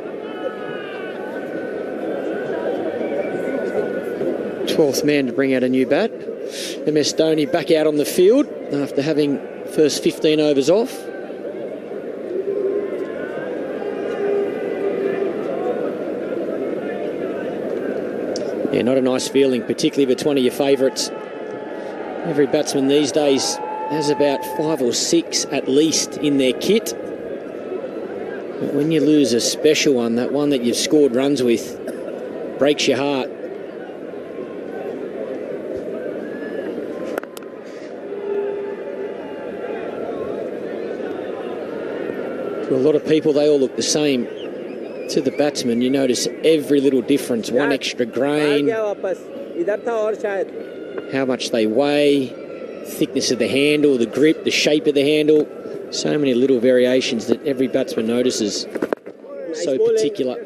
Speaker 4: 12th man to bring out a new bat. MS Dhoni back out on the field after having first 15 overs off. Yeah, not a nice feeling, particularly if it's one of your favourites. Every batsman these days has about 5 or 6 at least in their kit. But when you lose a special one, that one that you've scored runs with, breaks your heart. To a lot of people, they all look the same. To the batsman, you notice every little difference. One extra grain, how much they weigh, thickness of the handle, the grip, the shape of the handle. So many little variations that every batsman notices. So particular.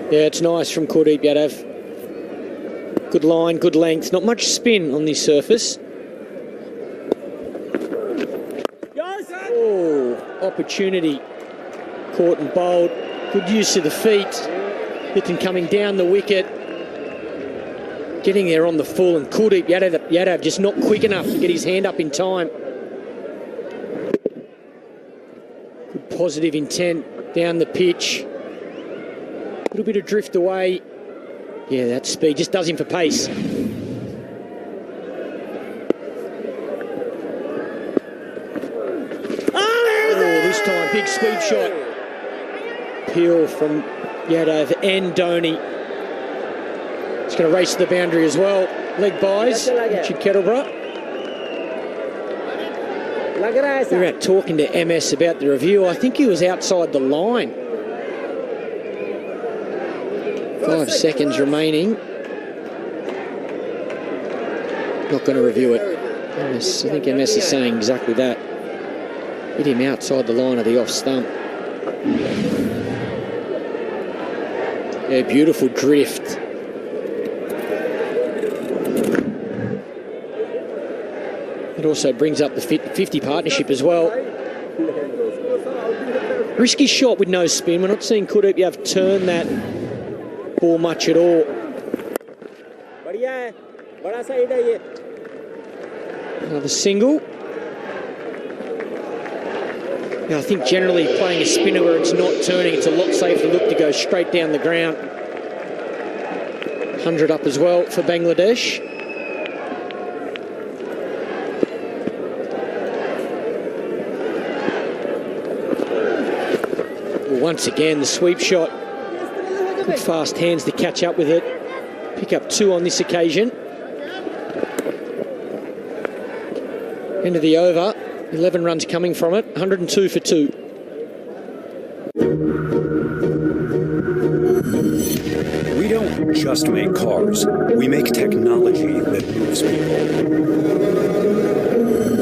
Speaker 4: Yeah, it's nice from Kuldeep Yadav. Good line, good length. Not much spin on this surface. Oh, opportunity. Caught and bowled. Good use of the feet. Litton coming down the wicket. Getting there on the full, and Kuldeep Yadav just not quick enough to get his hand up in time. Good positive intent down the pitch. A little bit of drift away. Yeah, that speed just does him for pace. This time, big sweep shot. Peel from Yadav and Dhoni. It's going to race to the boundary as well. Leg buys, Richard Kettleborough. We were out talking to MS about the review. I think he was outside the line. 5 seconds remaining. Not going to review it. I think MS is saying exactly that. Hit him outside the line of the off stump. Yeah, beautiful drift. It also brings up the 50 partnership as well. Risky shot with no spin. We're not seeing Kuldeep Yadav turn that ball much at all. Another single. Now, I think generally playing a spinner where it's not turning, it's a lot safer look to go straight down the ground. 100 up as well for Bangladesh. Well, once again, the sweep shot. Good fast hands to catch up with it. Pick up 2 on this occasion. End of the over. 11 runs coming from it, 102 for 2.
Speaker 10: We don't just make cars, we make technology that moves people.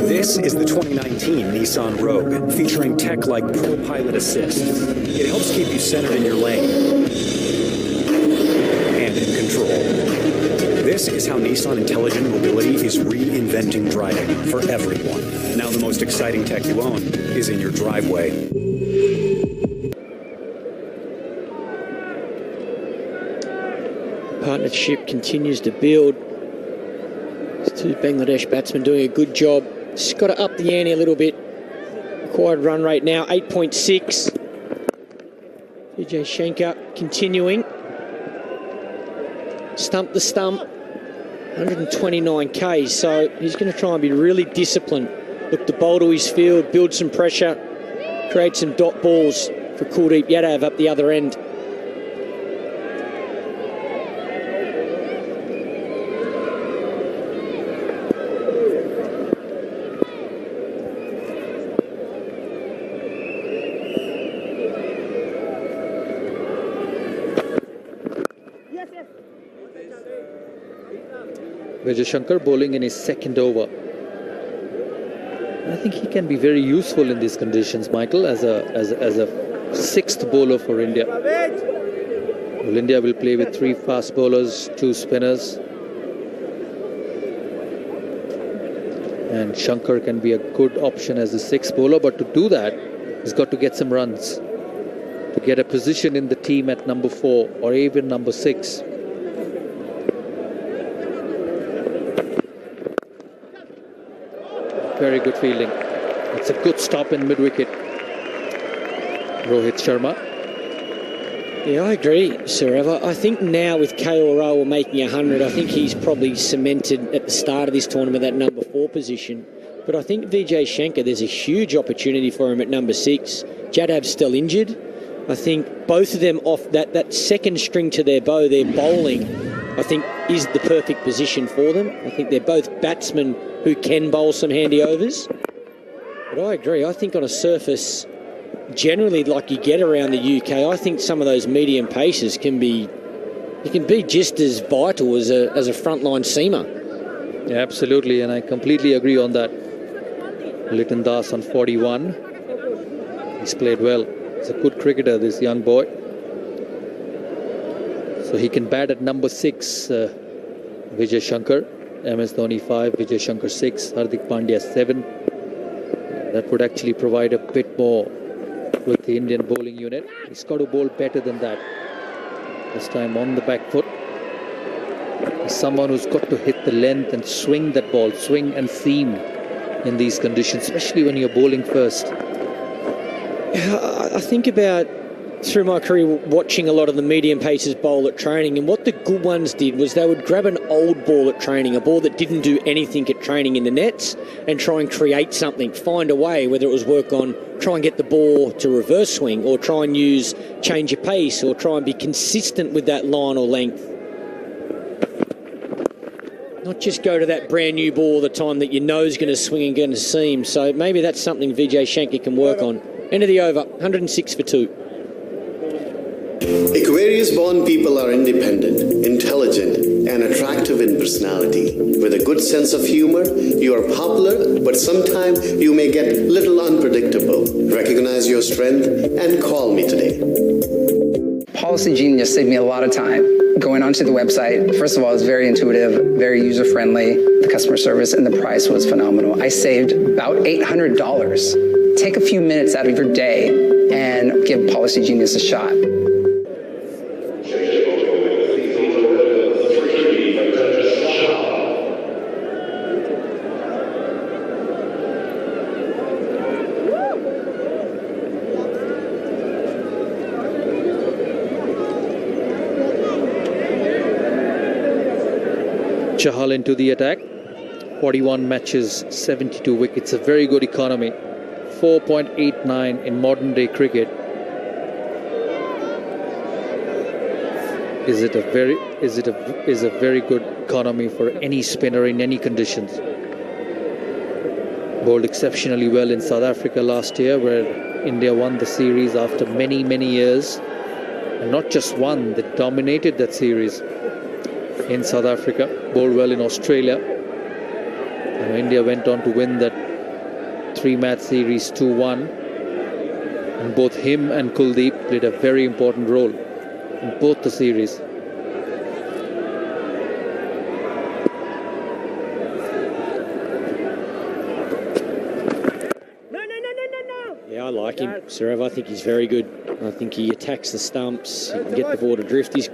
Speaker 10: This is the 2019 Nissan Rogue, featuring tech like Pro Pilot Assist. It helps keep you centered in your lane and in control. This is how Nissan Intelligent Mobility is reinventing driving for everyone. Now the most exciting tech you own is in your driveway.
Speaker 4: Partnership continues to build. These 2 Bangladesh batsmen doing a good job. Just got to up the ante a little bit. Required run rate now, 8.6. Vijay Shankar continuing. Stump the stump. 129 Ks, so he's going to try and be really disciplined. Look to bowl to his field, build some pressure, create some dot balls for Kuldeep Yadav up the other end.
Speaker 2: Vijay Shankar bowling in his second over. I think he can be very useful in these conditions, Michael, as a sixth bowler for India. Well, India will play with 3 fast bowlers, 2 spinners. And Shankar can be a good option as a sixth bowler, but to do that, he's got to get some runs. To get a position in the team at number 4 or even number 6. Very good fielding. It's a good stop in mid-wicket. Rohit Sharma.
Speaker 4: Yeah, I agree, Saurav. I think now with KL Rahul making 100, I think he's probably cemented at the start of this tournament that number 4 position. But I think Vijay Shankar, there's a huge opportunity for him at number 6. Jadav's still injured. I think both of them off that second string to their bow, their bowling, I think is the perfect position for them. I think they're both batsmen who can bowl some handy overs. But I agree. I think on a surface, generally like you get around the UK, I think some of those medium paces can be just as vital as a frontline seamer.
Speaker 2: Yeah, absolutely, and I completely agree on that. Liton Das on 41. He's played well. He's a good cricketer, this young boy. So he can bat at number 6, Vijay Shankar. MS Dhoni 5, Vijay Shankar 6, Hardik Pandya 7. That would actually provide a bit more with the Indian bowling unit. He's got to bowl better than that. This time on the back foot. He's someone who's got to hit the length and swing that ball, swing and seam in these conditions, especially when you're bowling first.
Speaker 4: I think about, through my career, watching a lot of the medium paces bowl at training, and what the good ones did was they would grab an old ball at training, a ball that didn't do anything at training in the nets, and try and create something, find a way, whether it was work on, try and get the ball to reverse swing, or try and use change of pace, or try and be consistent with that line or length. Not just go to that brand new ball all the time that you know is going to swing and going to seam. So maybe that's something Vijay Shankar can work on. End of the over, 106 for 2.
Speaker 16: Aquarius-born people are independent, intelligent, and attractive in personality. With a good sense of humor, you are popular, but sometimes you may get a little unpredictable. Recognize your strength and call me today.
Speaker 17: Policy Genius saved me a lot of time. Going onto the website, first of all, it was very intuitive, very user-friendly. The customer service and the price was phenomenal. I saved about $800. Take a few minutes out of your day and give Policy Genius a shot.
Speaker 2: Chahal into the attack. 41 matches, 72 wickets. A very good economy. 4.89 in modern day cricket. Is a very good economy for any spinner in any conditions. Bowled exceptionally well in South Africa last year, where India won the series after many years. And not just won, they dominated that series in South Africa. Bowled well in Australia. And India went on to win that 3-match series 2-1. And both him and Kuldeep played a very important role in both the series.
Speaker 4: Yeah, I like him, Saurav. I think he's very good. I think he attacks the stumps. He can get the ball to drift. He's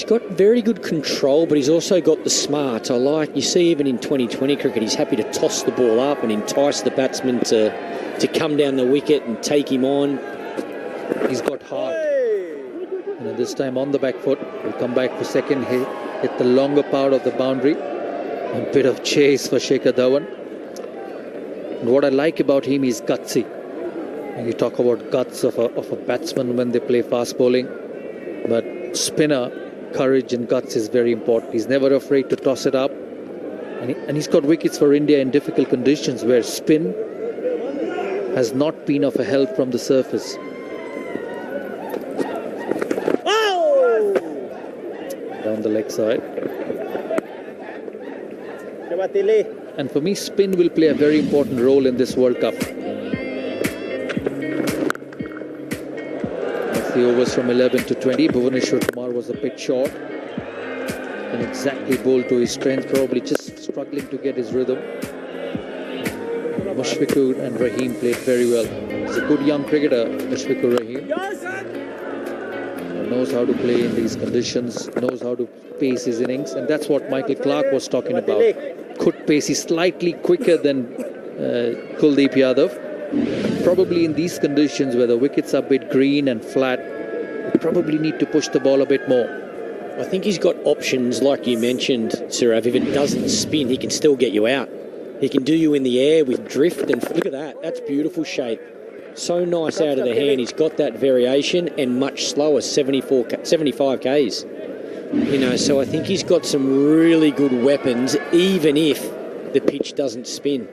Speaker 4: got very good control, but he's also got the smarts. You see even in 2020 cricket, he's happy to toss the ball up and entice the batsman to come down the wicket and take him on.
Speaker 2: He's got heart. And this time on the back foot, he'll come back for second, hit the longer part of the boundary. A bit of chase for Shikhar Dhawan. And what I like about him, he's gutsy. You talk about guts of a batsman when they play fast bowling, but spinner, courage and guts is very important. He's never afraid to toss it up, and he's got wickets for India in difficult conditions where spin has not been of a help from the surface. Down the leg side. And for me, spin will play a very important role in this World Cup. That's the overs from 11 to 20. Bhuvaneshwar Kumar was a bit short. And exactly bowled to his strength, probably just struggling to get his rhythm. Mushfiqur and Rahim played very well. He's a good young cricketer, Mushfiqur Rahim. Knows how to play in these conditions, knows how to pace his innings, and that's what Michael Clarke was talking about. Could pace is slightly quicker than Kuldeep Yadav. Probably in these conditions where the wickets are a bit green and flat, you probably need to push the ball a bit more.
Speaker 4: I think he's got options, like you mentioned, Surav. If it doesn't spin, he can still get you out. He can do you in the air with drift, and look at that. That's beautiful shape. So nice out of the hand. He's got that variation and much slower, 75 Ks. You know, so I think he's got some really good weapons, even if the pitch doesn't spin.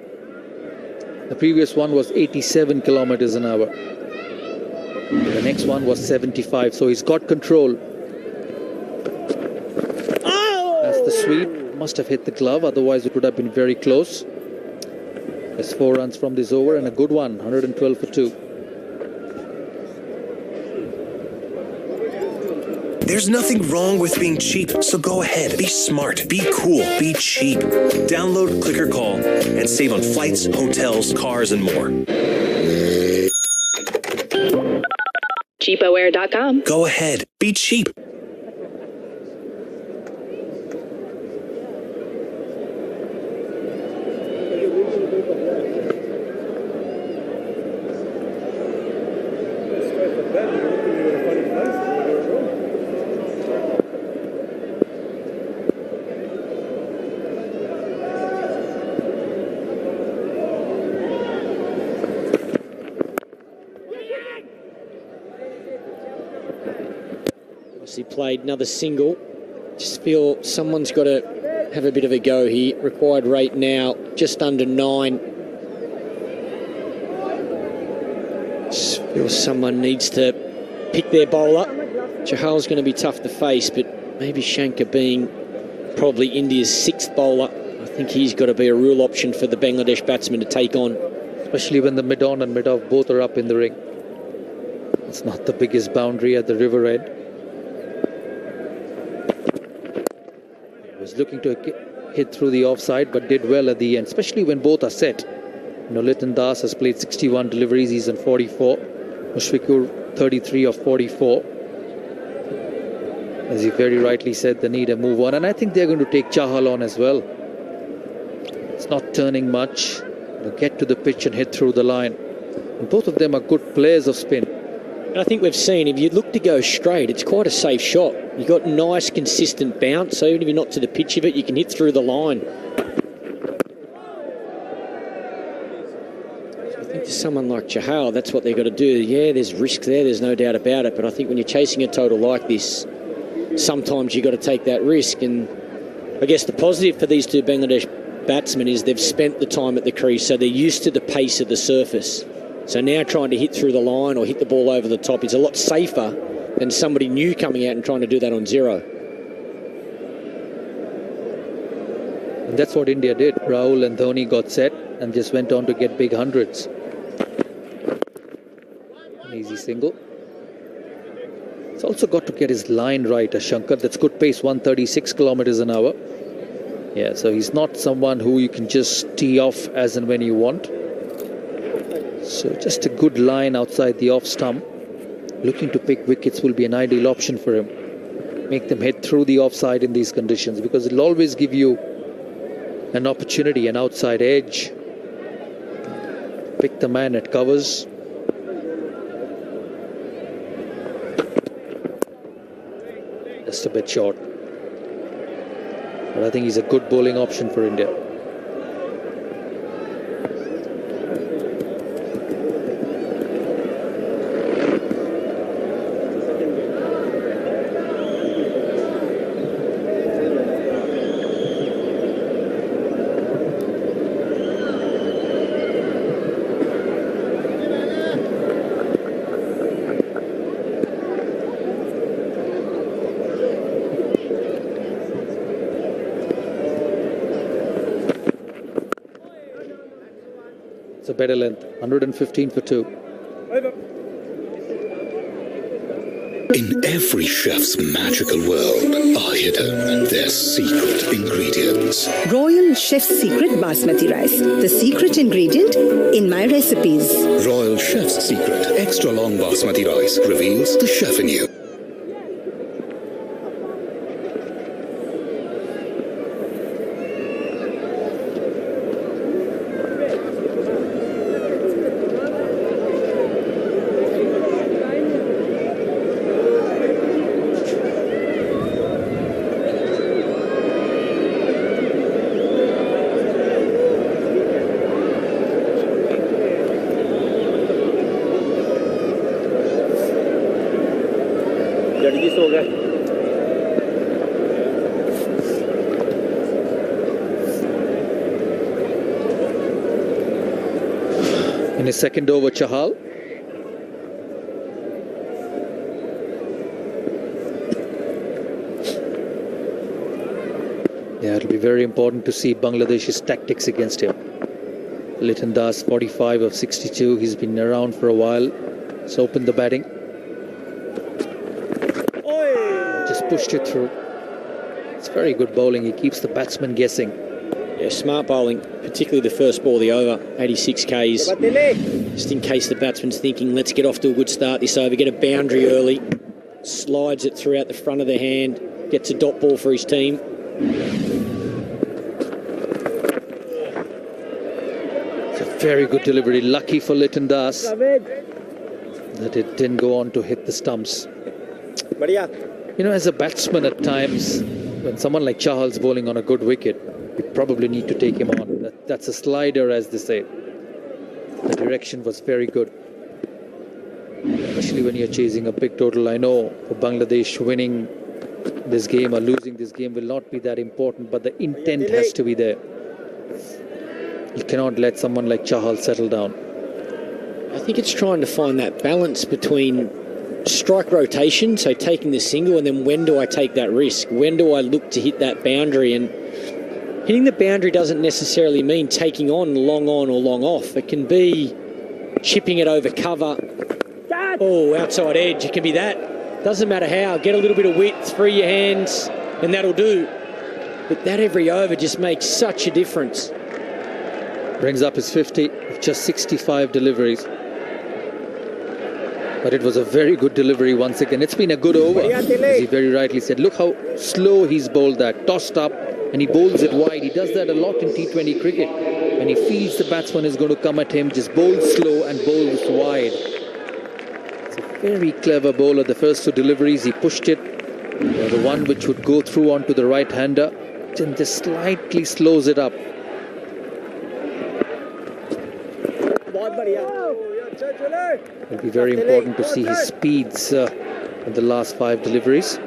Speaker 2: The previous one was 87 kilometers an hour. The next one was 75, so he's got control. That's the sweep. Must have hit the glove, otherwise it would have been very close. There's 4 runs from this over and a good one, 112 for 2.
Speaker 18: There's nothing wrong with being cheap, so go ahead. Be smart, be cool, be cheap. Download Clicker Call and save on flights, hotels, cars, and more.
Speaker 13: CheapOair.com.
Speaker 18: Go ahead, be cheap.
Speaker 4: He played another single. Just feel someone's got to have a bit of a go here. Required rate now just under 9. Just feel someone needs to pick their bowler. Chahal's going to be tough to face, but maybe Shankar being probably India's 6th bowler, I think he's got to be a real option for the Bangladesh batsman to take on.
Speaker 2: Especially when the mid-on and mid-off both are up in the ring. It's not the biggest boundary at the river end. Was looking to hit through the offside, but did well at the end, especially when both are set. You know, Liton Das has played 61 deliveries, he's on 44. Mushfiqur 33 of 44. As he very rightly said, they need a move on, and I think they're going to take Chahal on as well. It's not turning much. They'll get to the pitch and hit through the line. And both of them are good players of spin.
Speaker 4: And I think we've seen, if you look to go straight, it's quite a safe shot. You've got nice, consistent bounce, so even if you're not to the pitch of it, you can hit through the line. So I think to someone like Chahal, that's what they've got to do. Yeah, there's risk there, there's no doubt about it, but I think when you're chasing a total like this, sometimes you've got to take that risk. And I guess the positive for these two Bangladesh batsmen is they've spent the time at the crease, so they're used to the pace of the surface. So now trying to hit through the line or hit the ball over the top is a lot safer than somebody new coming out and trying to do that on 0.
Speaker 2: And that's what India did. Rahul and Dhoni got set and just went on to get big hundreds. An easy single. He's also got to get his line right, Shankar. That's good pace, 136 kilometers an hour. Yeah, so he's not someone who you can just tee off as and when you want. So just a good line outside the off stump. Looking to pick wickets will be an ideal option for him. Make them head through the offside in these conditions, because it'll always give you an opportunity, an outside edge. Pick the man at covers. Just a bit short. But I think he's a good bowling option for India. a better length. 115 for 2.
Speaker 10: In every chef's magical world are hidden their secret ingredients.
Speaker 19: Royal Chef's Secret Basmati Rice. The secret ingredient in my recipes.
Speaker 10: Royal Chef's Secret Extra Long Basmati Rice reveals the chef in you.
Speaker 2: In his second over, Chahal. Yeah, it'll be very important to see Bangladesh's tactics against him. Liton Das, 45 of 62. He's been around for a while. He's opened the batting. Just pushed it through. It's very good bowling. He keeps the batsman guessing.
Speaker 4: Yeah, smart bowling, particularly the first ball, the over, 86 Ks. Just in case the batsman's thinking, let's get off to a good start this over, get a boundary early, slides it throughout the front of the hand, gets a dot ball for his team.
Speaker 2: It's a very good delivery. Lucky for Liton Das that it didn't go on to hit the stumps. You know, as a batsman at times, when someone like Chahal's bowling on a good wicket, you probably need to take him on. That's a slider, as they say. The direction was very good, especially when you're chasing a big total. I know for Bangladesh, winning this game or losing this game will not be that important, but the intent has to be there. You cannot let someone like Chahal settle down.
Speaker 4: I think it's trying to find that balance between strike rotation, so taking the single, and then when do I take that risk? When do I look to hit that boundary? And hitting the boundary doesn't necessarily mean taking on or long off. It can be chipping it over cover. Oh, outside edge. It can be that. Doesn't matter how. Get a little bit of width, free your hands, and that'll do. But that every over just makes such a difference.
Speaker 2: Brings up his 50 with just 65 deliveries. But it was a very good delivery once again. It's been a good over, as he very rightly said. Look how slow he's bowled that. Tossed up, and he bowls it wide. He does that a lot in T20 cricket. When he feels the batsman is going to come at him, just bowls slow and bowls wide. It's a very clever bowler. The first two deliveries, he pushed it. The one which would go through onto the right-hander, then just slightly slows it up. It'll be very important to see his speeds in the last 5 deliveries.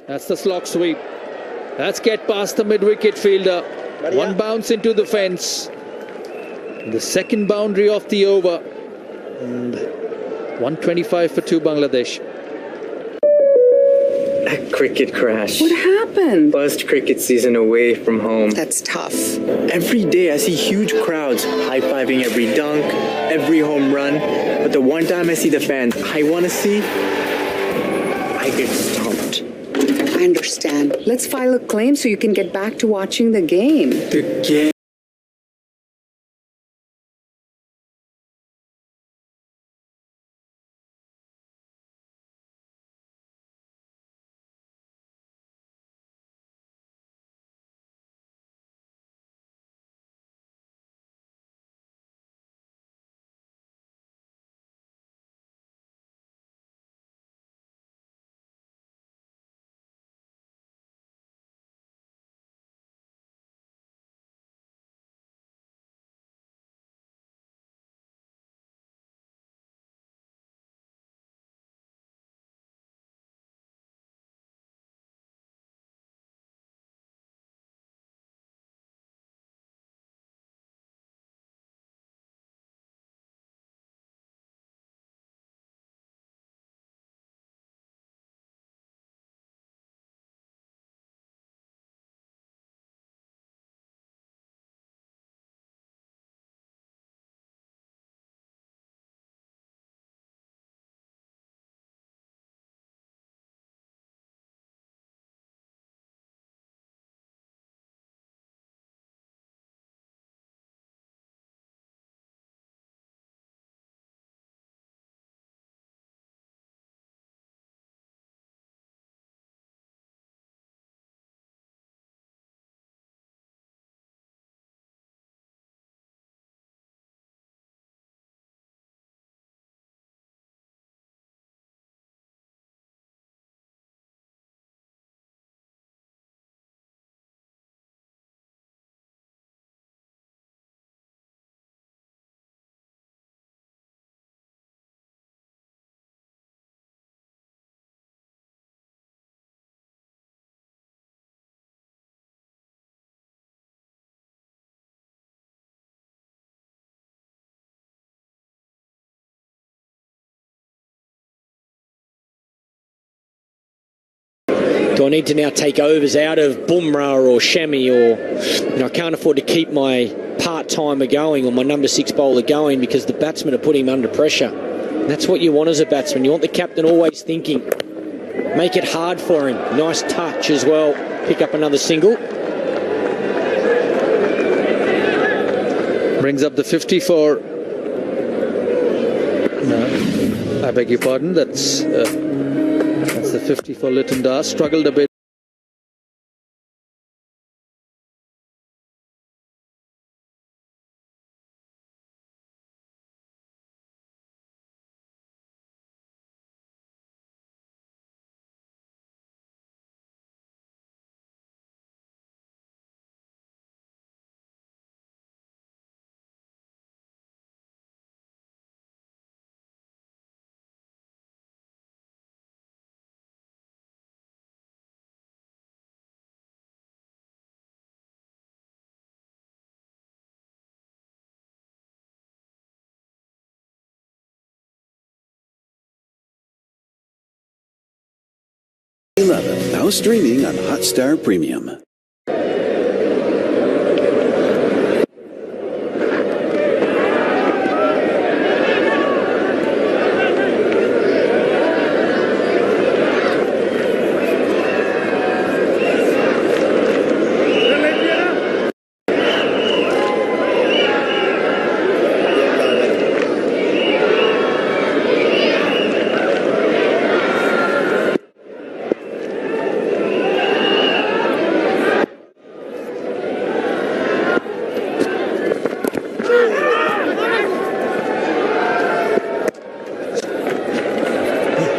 Speaker 2: That's the slog sweep. Let's get past the mid-wicket fielder. One bounce into the fence. The second boundary off the over. And 125 for 2 Bangladesh.
Speaker 20: A cricket crash.
Speaker 13: What happened?
Speaker 20: First cricket season away from home.
Speaker 13: That's tough.
Speaker 20: Every day I see huge crowds high-fiving every dunk, every home run. But the one time I see the fans I want to see, I get stomped.
Speaker 13: I understand. Let's file a claim so you can get back to watching the game.
Speaker 20: The game.
Speaker 4: Do I need to now take overs out of Bumrah or Shami, or I can't afford to keep my part-timer going or my number 6 bowler going because the batsmen are putting him under pressure. And that's what you want as a batsman. You want the captain always thinking. Make it hard for him. Nice touch as well. Pick up another single.
Speaker 2: Brings up the 50 for... No, I beg your pardon. That's the 50 for Lytton Das. Struggled a bit.
Speaker 10: Now streaming on Hotstar Premium.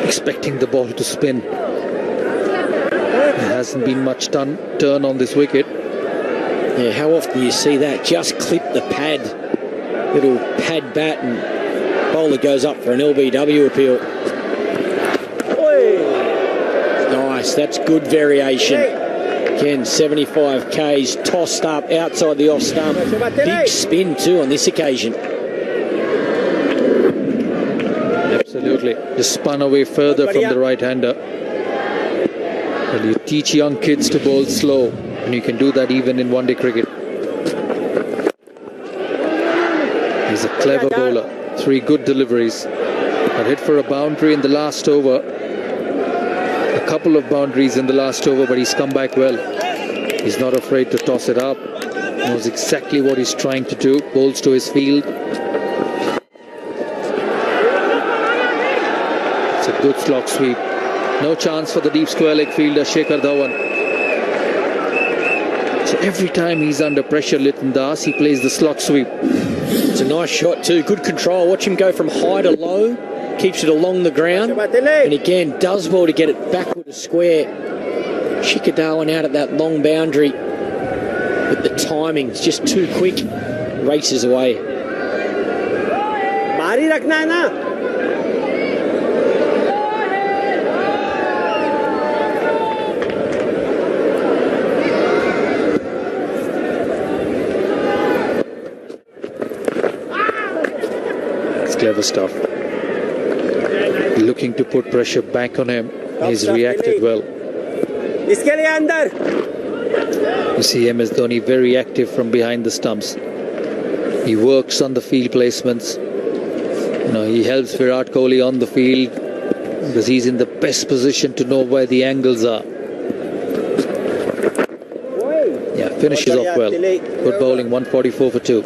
Speaker 2: Expecting the ball to spin. There hasn't been much turn on this wicket.
Speaker 4: Yeah, how often do you see that? Just clip the pad. Little pad bat and bowler goes up for an LBW appeal. Nice, that's good variation. Again, 75 Ks tossed up outside the off stump. Big spin too on this occasion.
Speaker 2: Absolutely. Just spun away further from the right-hander. Well, you teach young kids to bowl slow, and you can do that even in one-day cricket. He's a clever bowler. 3 good deliveries. Got hit for a boundary in the last over. A couple of boundaries in the last over, but he's come back well. He's not afraid to toss it up. Knows exactly what he's trying to do. Bowls to his field. It's a good slog sweep. No chance for the deep square leg fielder Shekhar Dhawan. So every time he's under pressure, Lytton Das, he plays the slog sweep.
Speaker 4: It's a nice shot too. Good control. Watch him go from high to low. Keeps it along the ground. And again, does well to get it backward to square. Shekhar Dhawan out at that long boundary. But the timing's just too quick. Races away.
Speaker 21: Mari rakhna hai na.
Speaker 2: Clever stuff. Looking to put pressure back on him. He's reacted well. You see MS Dhoni very active from behind the stumps. He works on the field placements. He helps Virat Kohli on the field because he's in the best position to know where the angles are. Yeah, finishes off well. Good bowling, 144 for 2.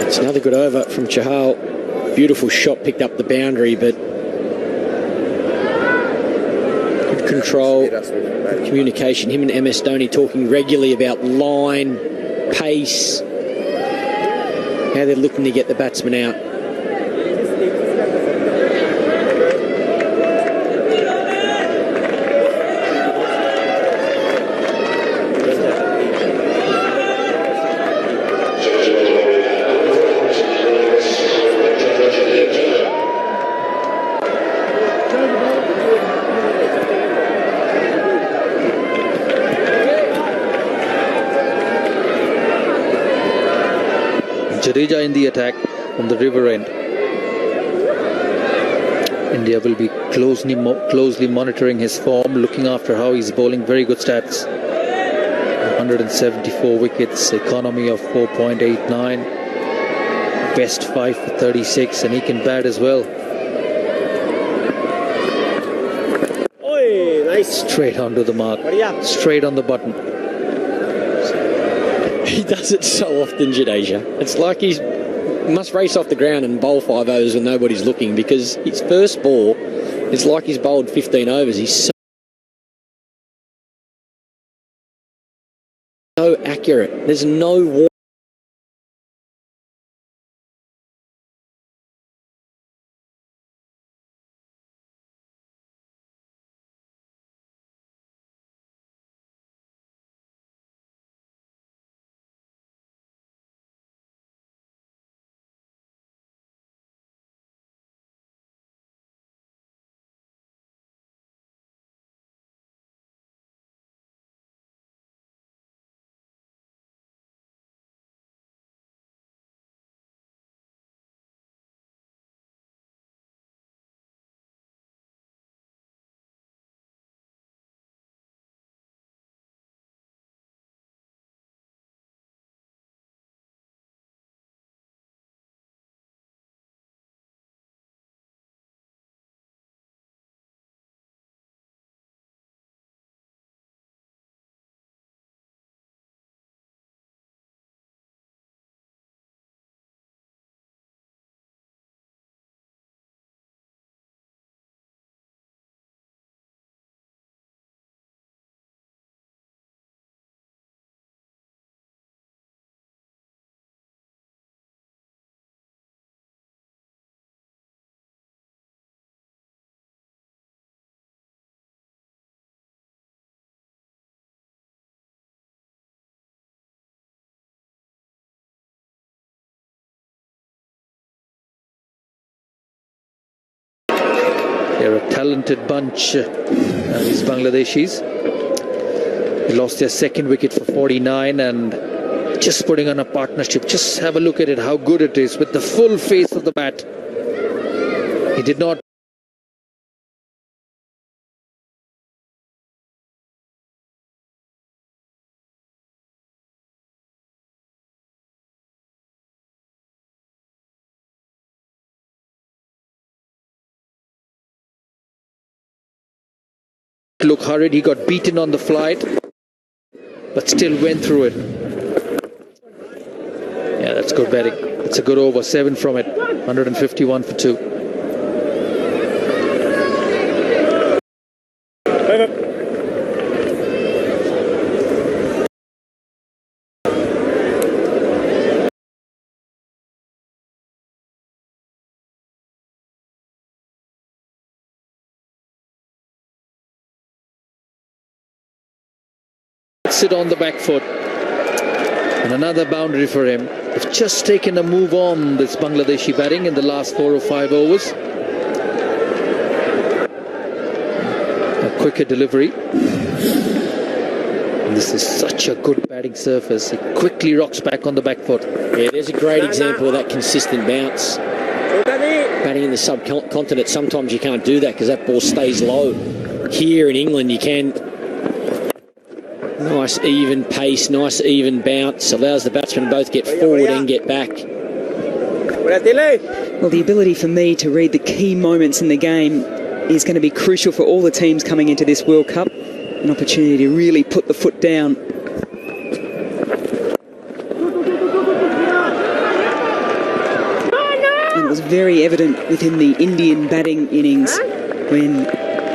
Speaker 4: It's another good over from Chahal. Beautiful shot, picked up the boundary, but good control, good communication. Him and MS Dhoni talking regularly about line, pace, how they're looking to get the batsman out.
Speaker 2: Jadeja in the attack from the river end. India will be closely monitoring his form, looking after how he's bowling. Very good stats. 174 wickets, economy of 4.89, best 5 for 36, and he can bat as well.
Speaker 4: Oi, nice.
Speaker 2: Straight onto the mark, straight on the button.
Speaker 4: He does it so often, Jadeja. It's like he must race off the ground and bowl 5 overs when nobody's looking, because his first ball, it's like he's bowled 15 overs. He's so accurate. There's no warning.
Speaker 2: They're a talented bunch, these Bangladeshis. They lost their second wicket for 49 and just putting on a partnership. Just have a look at it, how good it is with the full face of the bat. He did not. Look hurried, he got beaten on the flight, but still went through it. Yeah, that's good batting. It's a good over, 7 from it, 151 for 2. It on the back foot, and another boundary for him. They've just taken a move on this Bangladeshi batting in the last 4 or 5 overs. A quicker delivery. And this is such a good batting surface. He quickly rocks back on the back foot.
Speaker 4: Yeah, there's a great example of that consistent bounce. Batting in the subcontinent, sometimes you can't do that because that ball stays low. Here in England, you can. Nice even pace, nice even bounce, allows the batsmen to both get forward and get back.
Speaker 1: Well, the ability for me to read the key moments in the game is going to be crucial for all the teams coming into this World Cup. An opportunity to really put the foot down. And it was very evident within the Indian batting innings when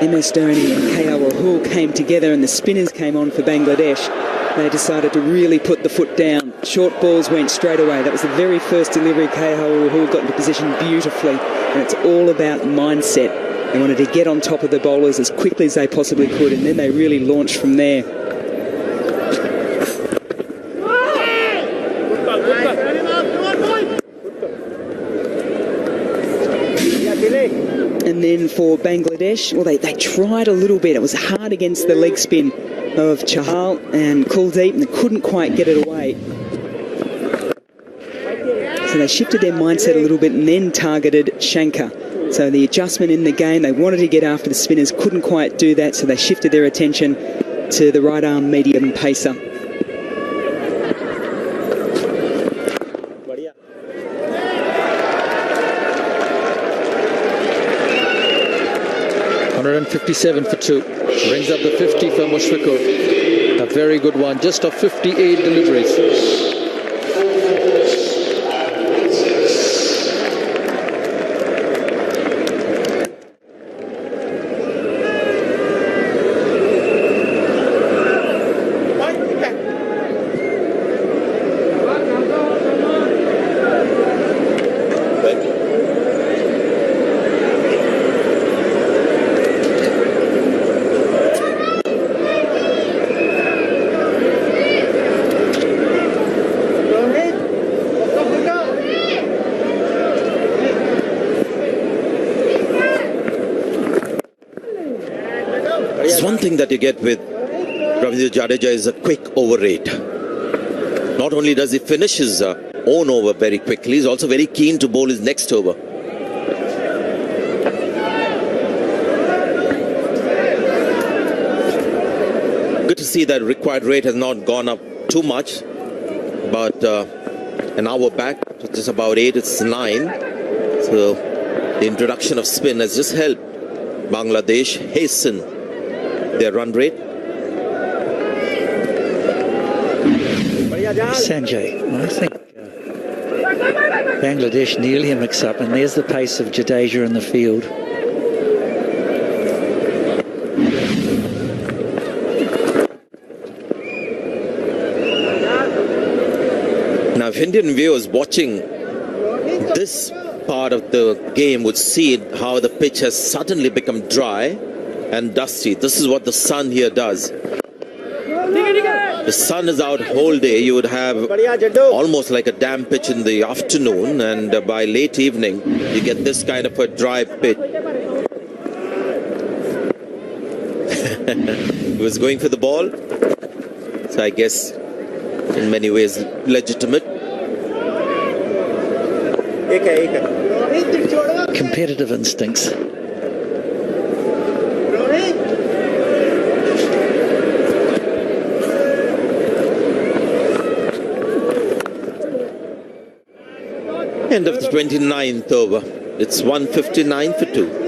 Speaker 1: MS Dhoni and KL Rahul came together and the spinners came on for Bangladesh. They decided to really put the foot down. Short balls went straight away. That was the very first delivery. KL Rahul got into position beautifully, and it's all about mindset. They wanted to get on top of the bowlers as quickly as they possibly could, and then they really launched from there. And then for Bangladesh, well, they tried a little bit. It was hard against the leg spin of Chahal and Kuldeep, and they couldn't quite get it away. So they shifted their mindset a little bit and then targeted Shankar. So the adjustment in the game, they wanted to get after the spinners, couldn't quite do that, so they shifted their attention to the right arm medium pacer.
Speaker 2: $157 for 2. Brings up the 50 for Mushfiqur. A very good one, just off 58 deliveries.
Speaker 5: One thing that you get with Ravindra Jadeja is a quick over rate. Not only does he finish his own over very quickly, he's also very keen to bowl his next over. Good to see that required rate has not gone up too much, but an hour back, it was just about 8, it's 9. So the introduction of spin has just helped Bangladesh hasten their run rate.
Speaker 3: Sanjay, I think Bangladesh nearly a mix-up, and there's the pace of Jadeja in the field.
Speaker 5: Now, if Indian viewers watching this part of the game would see how the pitch has suddenly become dry and dusty. This is what the sun here does. The sun is out whole day. You would have almost like a damp pitch in the afternoon, and by late evening you get this kind of a dry pitch. He was going for the ball, so I guess in many ways legitimate.
Speaker 3: Competitive instincts.
Speaker 5: End of the 29th over. It's 159 for 2.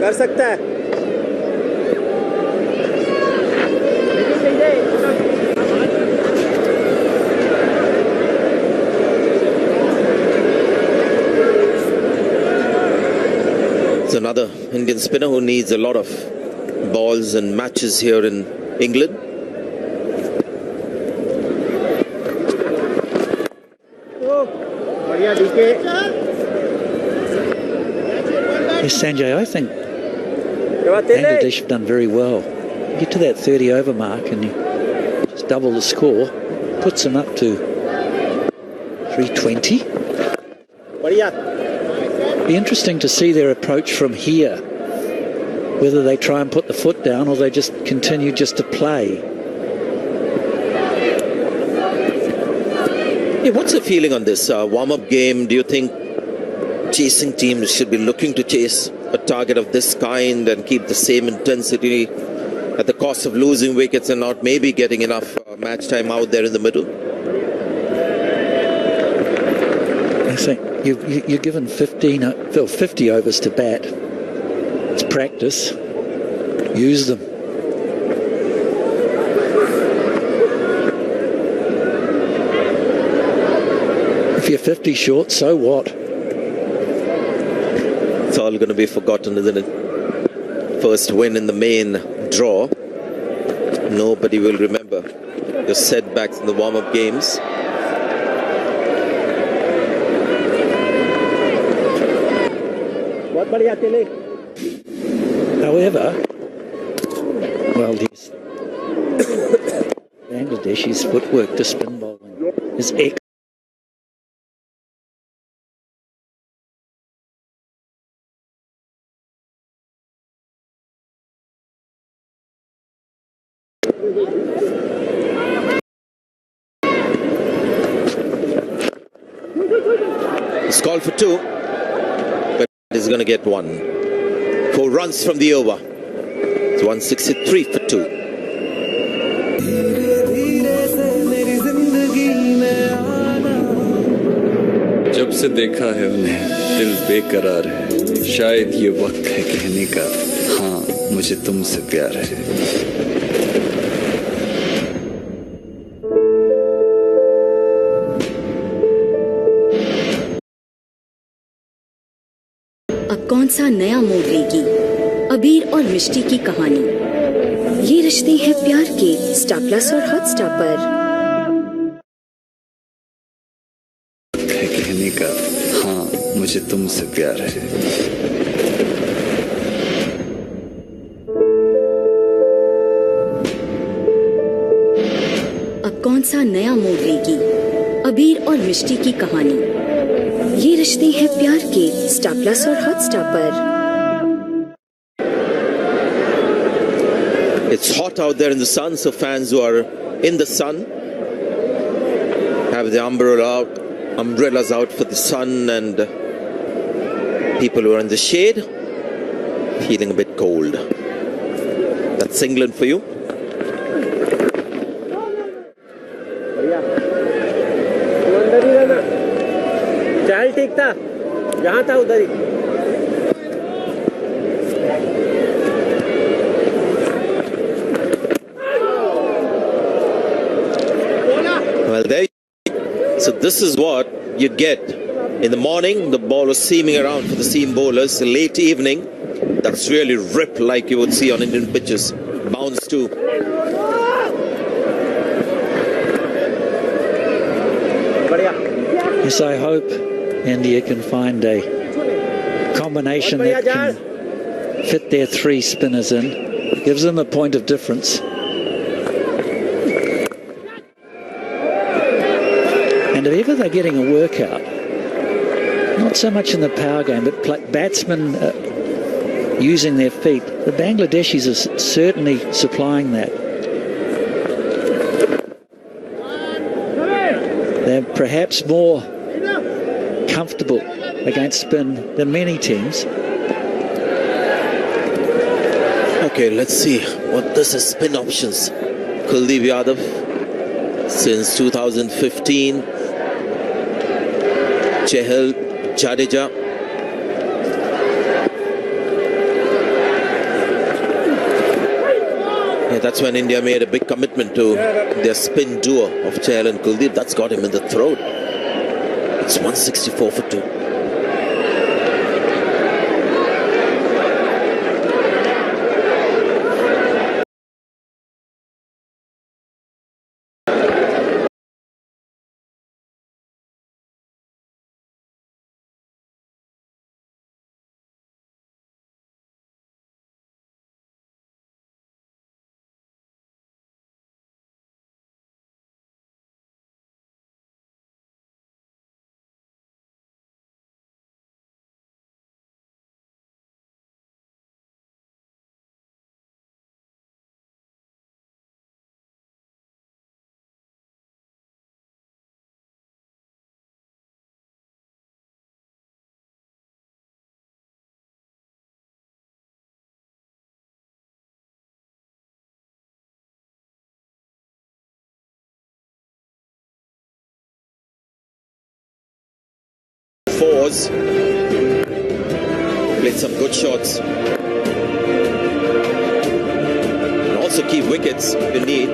Speaker 6: कर सकता है
Speaker 5: It's another Indian spinner who needs a lot of balls and matches here in England.
Speaker 3: Yes, Sanjay, I think Bangladesh have done very well. Get to that 30 over mark and you just double the score, puts them up to 320. Be interesting to see their approach from here, whether they try and put the foot down or they just continue just to play.
Speaker 5: Yeah, what's the feeling on this warm-up game? Do you think chasing teams should be looking to chase a target of this kind and keep the same intensity at the cost of losing wickets and not maybe getting enough match time out there in the middle?
Speaker 3: I think you're given 50 overs to bat. It's practice. Use them. If you're 50 short, so what?
Speaker 5: It's all going to be forgotten, isn't it? First win in the main draw. Nobody will remember your setbacks in the warm-up games.
Speaker 3: However, well, Bangladesh's footwork to spin bowling is excellent.
Speaker 5: It's called for 2, but he's going to get 1. 4 runs from the over. It's 163 for 2.
Speaker 21: जब से देखा है उन्हें दिल बेकरार है शायद ये वक्त है कहने का हाँ मुझे तुमसे प्यार है
Speaker 22: अब कौन सा नया मोड़ लेगी अबीर और मिष्टी की कहानी ये रिश्ते हैं प्यार के स्टार प्लस और हॉटस्टार पर
Speaker 21: कहने का हाँ मुझे तुमसे प्यार है
Speaker 22: अब कौन सा नया मोड़ लेगी अबीर और मिष्टी की कहानी ये रिश्ते हैं प्यार के स्टार प्लस और हॉटस्टार पर
Speaker 5: It's hot out there in the sun, so fans who are in the sun have the umbrellas out for the sun, and people who are in the shade feeling a bit cold. That's England for you.
Speaker 23: चाल ठीक था जहाँ था उधर ही
Speaker 5: Well, there. So this is what you get in the morning. The ball was seaming around for the seam bowlers. Late evening, that's really rip like you would see on Indian pitches. Bounce too.
Speaker 3: Yes, I hope India can find a combination that can fit their 3 spinners in. Gives them a point of difference. And if ever they're getting a workout, not so much in the power game, but batsmen using their feet, the Bangladeshis are certainly supplying that. They're perhaps more comfortable against spin than many teams.
Speaker 5: Okay, let's see what this is. Spin options. Kuldeep Yadav since 2015. Chahal, Jadeja. Yeah, that's when India made a big commitment to their spin duo of Chahal and Kuldeep. That's got him in the throat. It's 164 for 2. Fours, played some good shots, and also keep wickets if you need.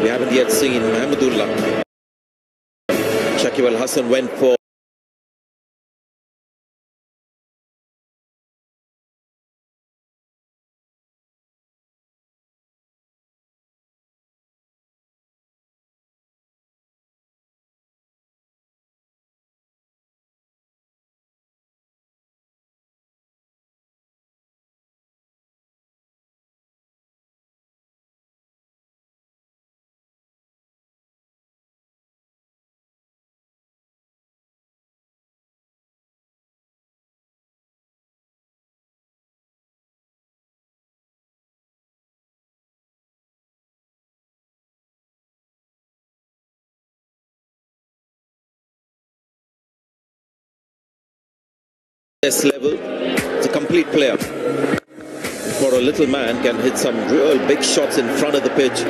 Speaker 5: We haven't yet seen Mahmudullah. Shakib Al Hasan went for best level. It's a complete player. For a little man, can hit some real big shots in front of the pitch.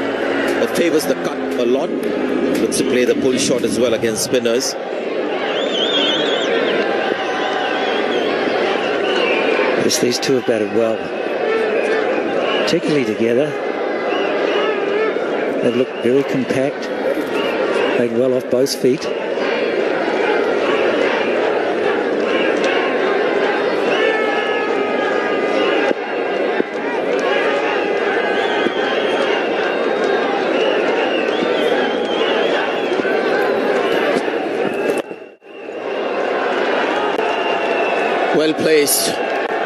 Speaker 5: But favors the cut a lot. Looks to play the pull shot as well against spinners.
Speaker 3: Yes, these two have batted well, particularly together. They've looked very compact, played well off both feet.
Speaker 5: Well placed.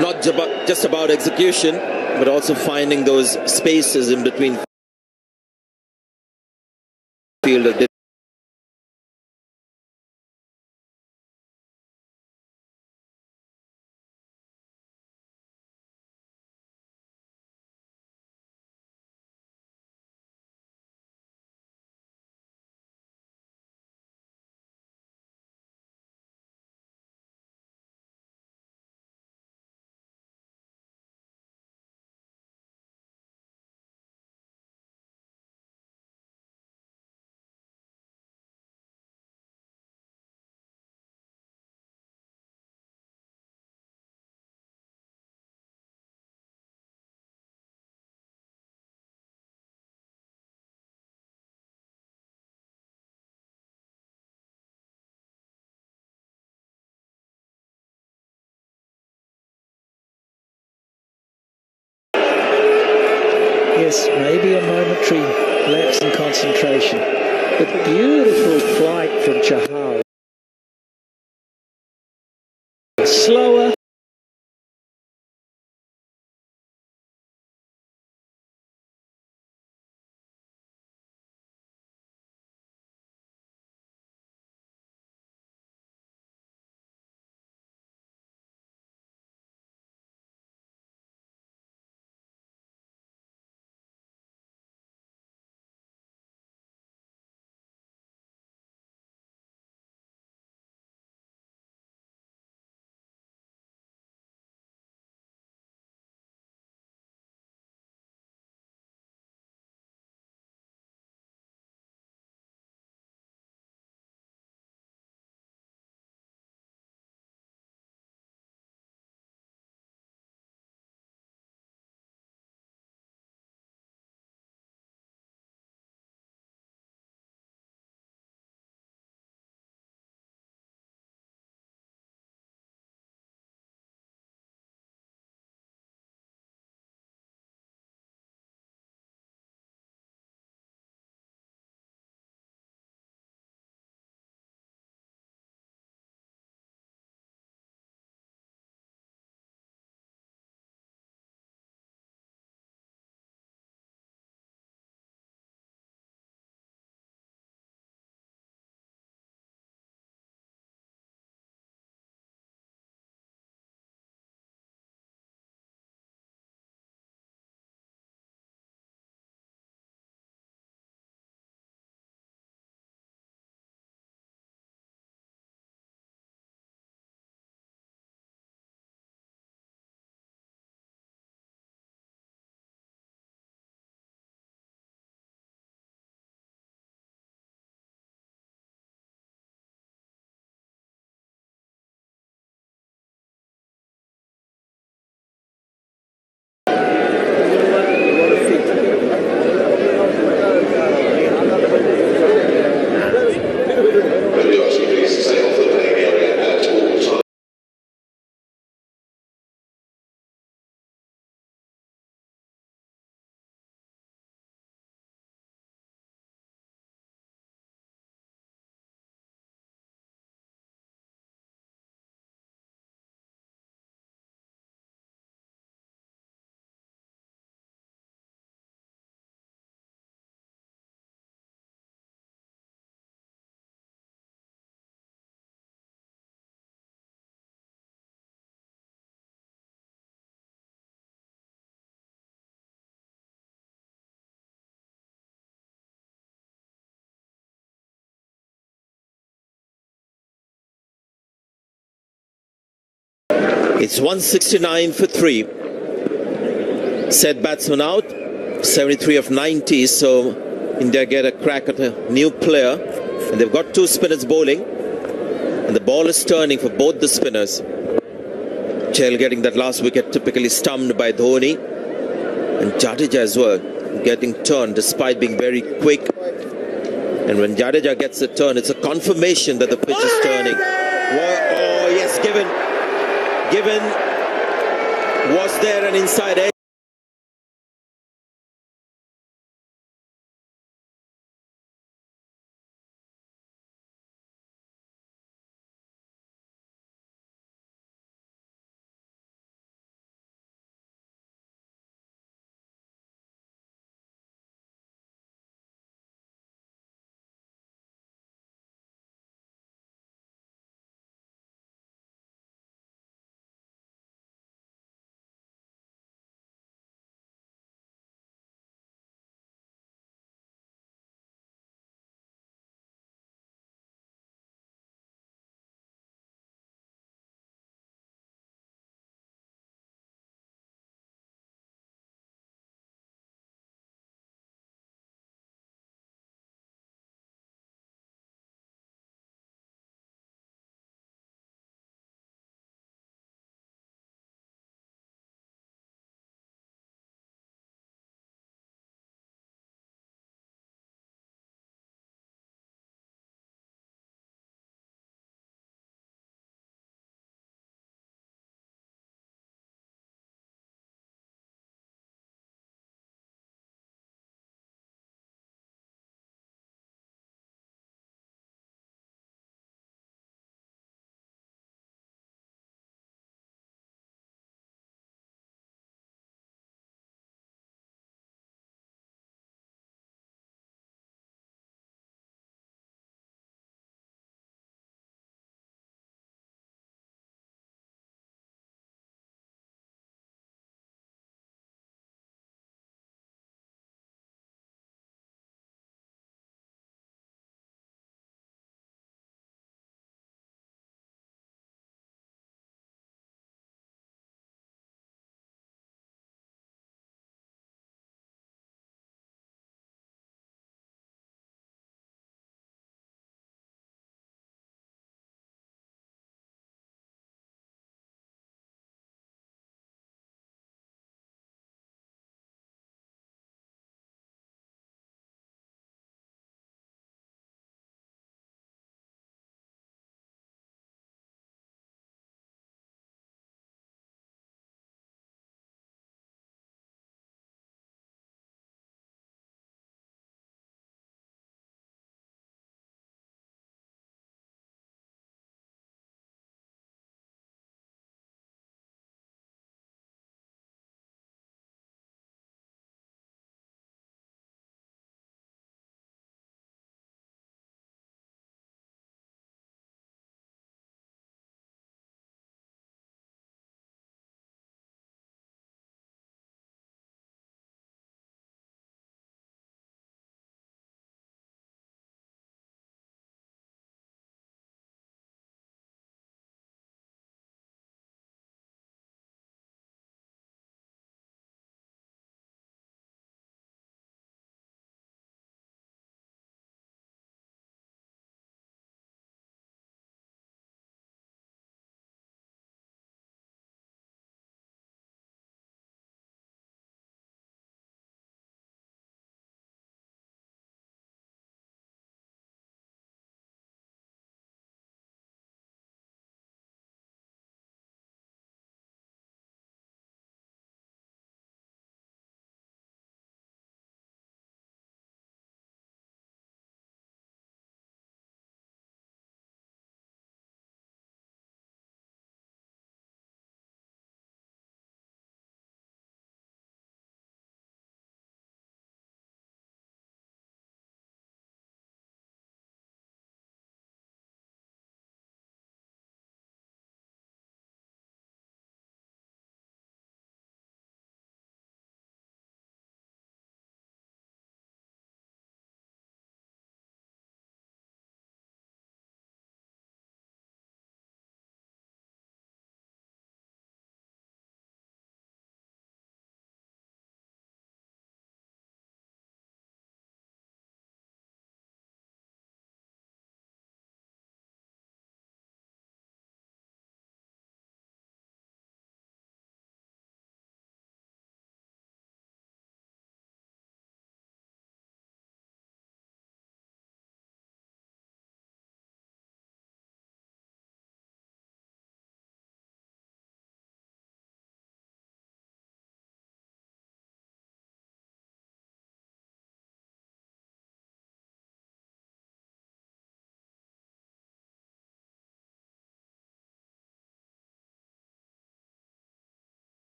Speaker 5: Not just about execution, but also finding those spaces in between fielder.
Speaker 3: Yes, maybe a momentary lapse in concentration. But beautiful flight from Chahal. Slower.
Speaker 5: It's 169 for 3. Set batsman out, 73 of 90, so India get a crack at a new player. And they've got 2 spinners bowling. And the ball is turning for both the spinners. Chahal getting that last wicket, typically stumped by Dhoni. And Jadeja as well, getting turned despite being very quick. And when Jadeja gets a turn, it's a confirmation that the pitch is turning. Oh, yes, Given was there an inside edge.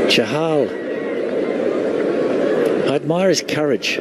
Speaker 3: Chahal. I admire his courage.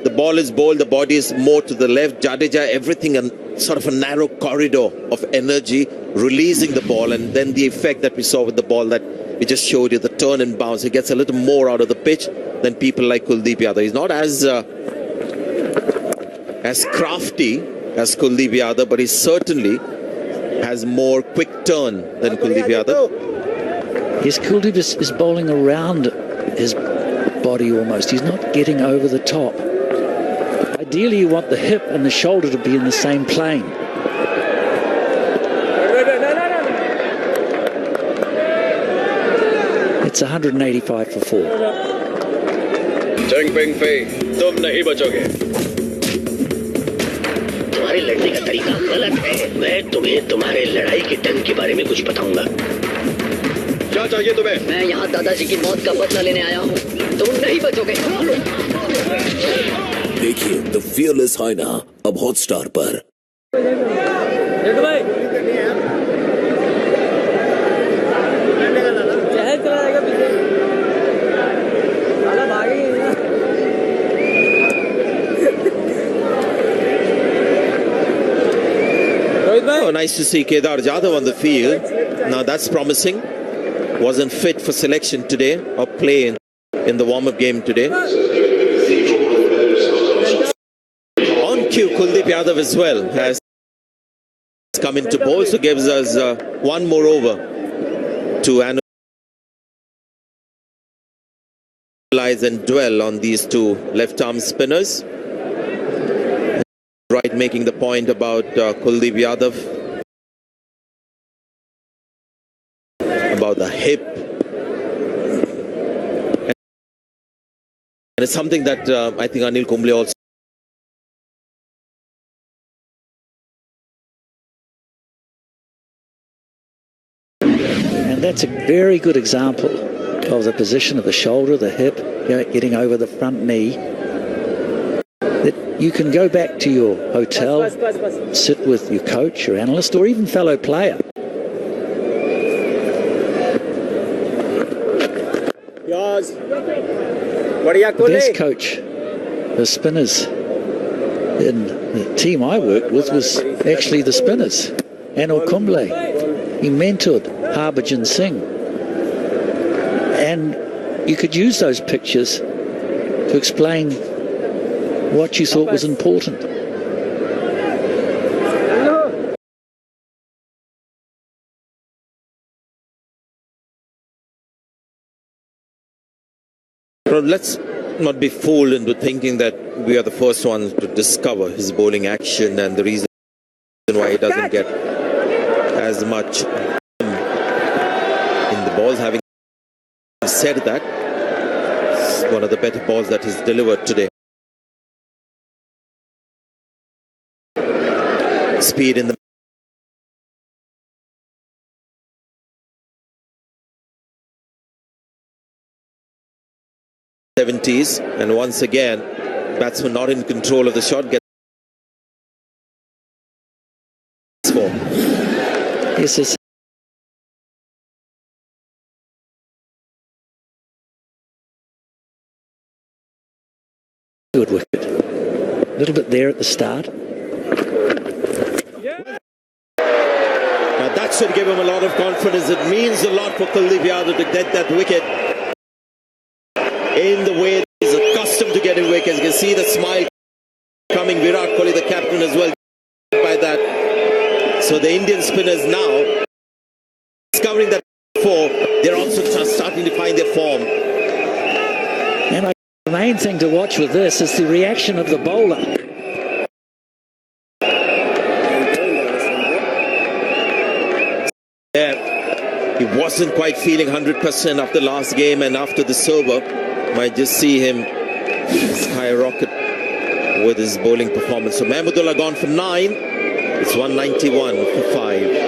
Speaker 5: The ball is bowled, the body is more to the left. Jadeja, everything sort of a narrow corridor of energy, releasing the ball, and then the effect that we saw with the ball that we just showed you, the turn and bounce. He gets a little more out of the pitch than people like Kuldeep Yadav. He's not as crafty as Kuldeep Yadav, but he certainly has more quick turn than Kuldeep Yadav.
Speaker 3: Yes, Kuldeep is bowling around his body almost. He's not getting over the top. Ideally, you want the hip and the shoulder to be in the same plane. It's 185 for 4.
Speaker 21: जंग पेंग पे तुम नहीं बचोगे।
Speaker 14: तुम्हारे लड़ने का तरीका गलत है। मैं तुम्हें तुम्हारे लड़ाई के ढंग के बारे में कुछ बताऊंगा।
Speaker 21: क्या चाहिए तुम्हें?
Speaker 7: मैं यहाँ दादाजी की मौत का बदला लेने आया हूँ। तुम नहीं बचोगे।
Speaker 8: देखिए द फियरलेस हाइना अब हॉटस्टार पर।
Speaker 5: Oh, nice to see Kedar Jadhav on the field. Now that's promising. Wasn't fit for selection today or play in the warm-up game today. On cue, Kuldeep Yadav as well has come into bowl, so gives us one more over to analyze and dwell on these two left-arm spinners. Right, making the point about Kuldeep Yadav, about the hip. And it's something that I think Anil Kumble also.
Speaker 3: And that's a very good example of the position of the shoulder, the hip, getting over the front knee. That you can go back to your hotel, sit with your coach, your analyst, or even fellow player. The best coach for spinners in the team I worked with was actually the spinners. Anil Kumble. He mentored Harbhajan Singh. And you could use those pictures to explain what you thought was important.
Speaker 5: Well, let's not be fooled into thinking that we are the first ones to discover his bowling action and the reason why he doesn't get as much in the balls. Having said that, it's one of the better balls that he's delivered today. Speed in the '70s, and once again, batsman not in control of the shot gets four.
Speaker 3: This is good wicket. A little bit there at the start.
Speaker 5: Now that should give him a lot of confidence. It means a lot for Kuldeep Yadav to get that wicket in the way he's accustomed to getting wickets. You can see the smile coming. Virat Kohli, the captain, as well, by that. So the Indian spinners now discovering that before, they're also starting to find their form.
Speaker 3: And the main thing to watch with this is the reaction of the bowler.
Speaker 5: Yeah, he wasn't quite feeling 100% after last game, and after the sober, might just see him skyrocket with his bowling performance. So Mahmudullah gone for 9. It's 191 for 5.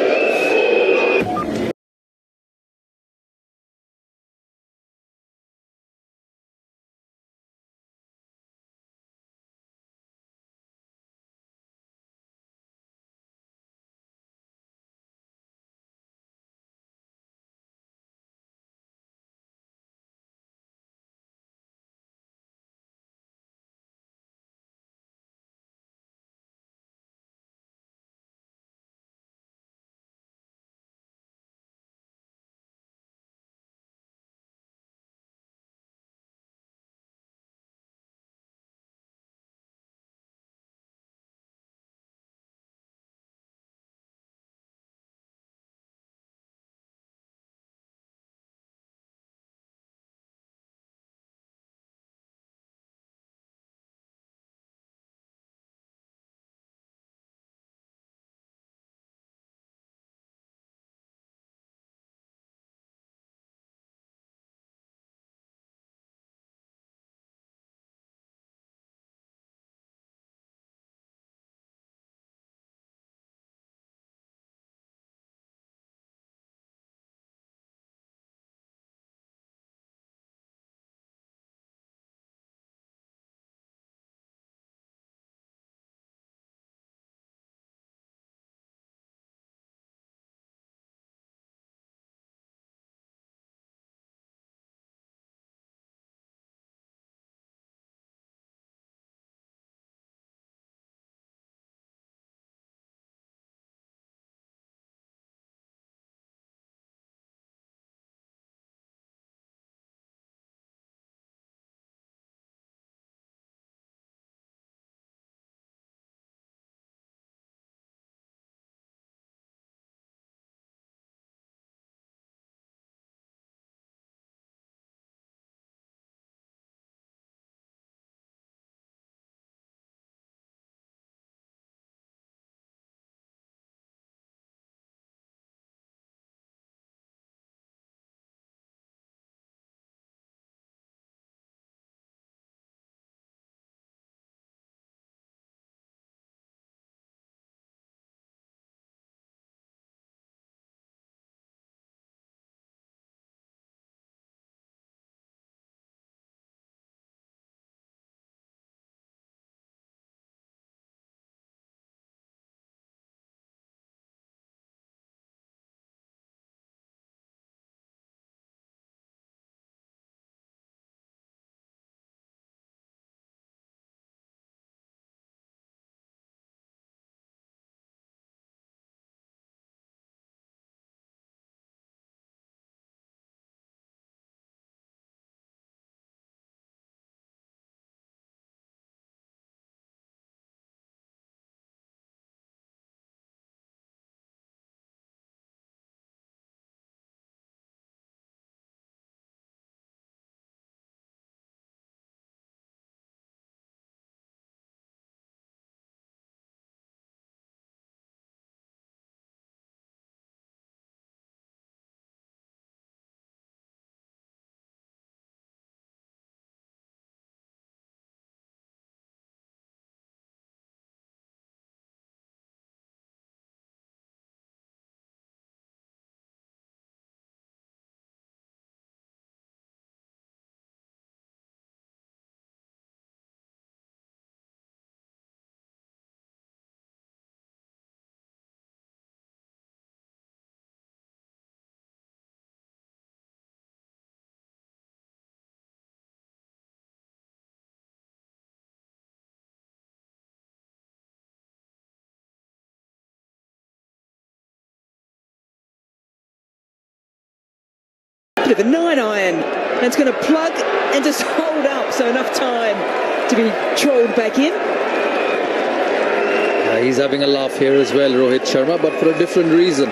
Speaker 1: Bit of a 9-iron. And it's going to plug and just hold up, so enough time to be trolled back in.
Speaker 2: He's having a laugh here as well, Rohit Sharma, but for a different reason.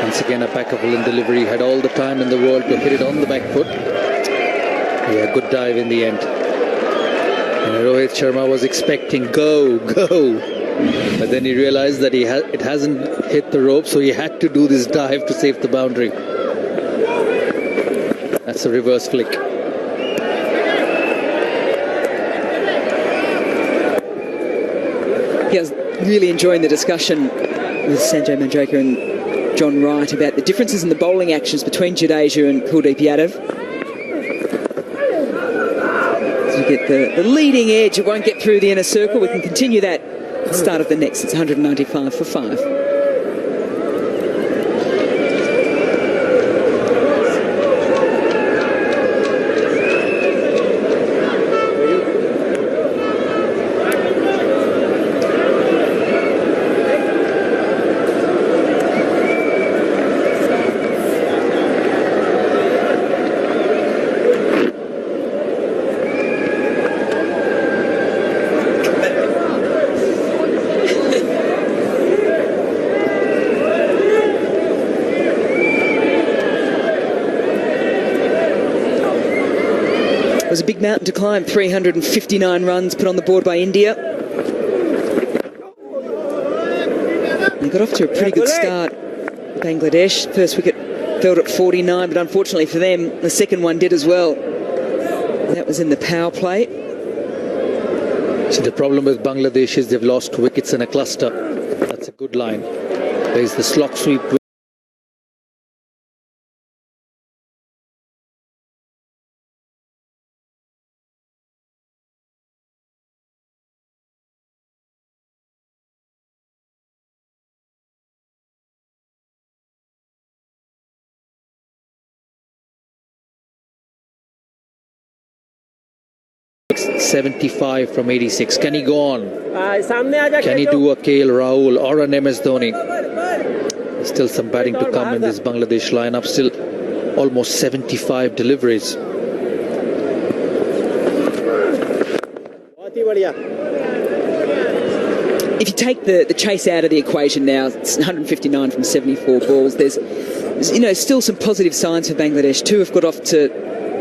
Speaker 2: Once again, a back-of-the-line delivery. Had all the time in the world to hit it on the back foot. Yeah, good dive in the end. And Rohit Sharma was expecting go. But then he realized that it hasn't hit the rope, so he had to do this dive to save the boundary. That's a reverse flick.
Speaker 1: I was really enjoying the discussion with Sanjay Manjrekar and John Wright about the differences in the bowling actions between Jadeja and Kuldeep Yadav. So you get the leading edge, it won't get through the inner circle. We can continue that at the start of the next. It's 195 for 5. It was a big mountain to climb, 359 runs put on the board by India. They got off to a pretty good start. Bangladesh, first wicket fell at 49, but unfortunately for them, the second one did as well. That was in the power play.
Speaker 2: So the problem with Bangladesh is they've lost wickets in a cluster. That's a good line. There's the slog sweep. .75 from 86. Can he go on? Can he do a KL Rahul or an MS Dhoni? There's still some batting to come in this Bangladesh lineup. Still almost 75 deliveries.
Speaker 1: If you take the chase out of the equation now, it's 159 from 74 balls. There's still some positive signs for Bangladesh. Two have got off to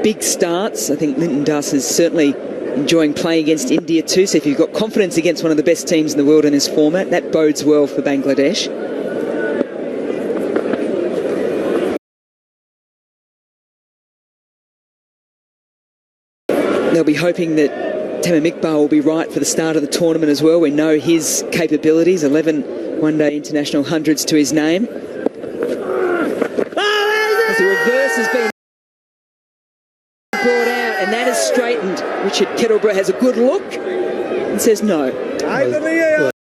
Speaker 1: big starts. I think Linton Das is certainly enjoying playing against India too. So if you've got confidence against one of the best teams in the world in this format, that bodes well for Bangladesh. They'll be hoping that Tamim Iqbal will be right for the start of the tournament as well. We know his capabilities, 11 one-day international hundreds to his name. As the reverse has been brought out, and that is straightened. Richard Kettleborough has a good look and says no.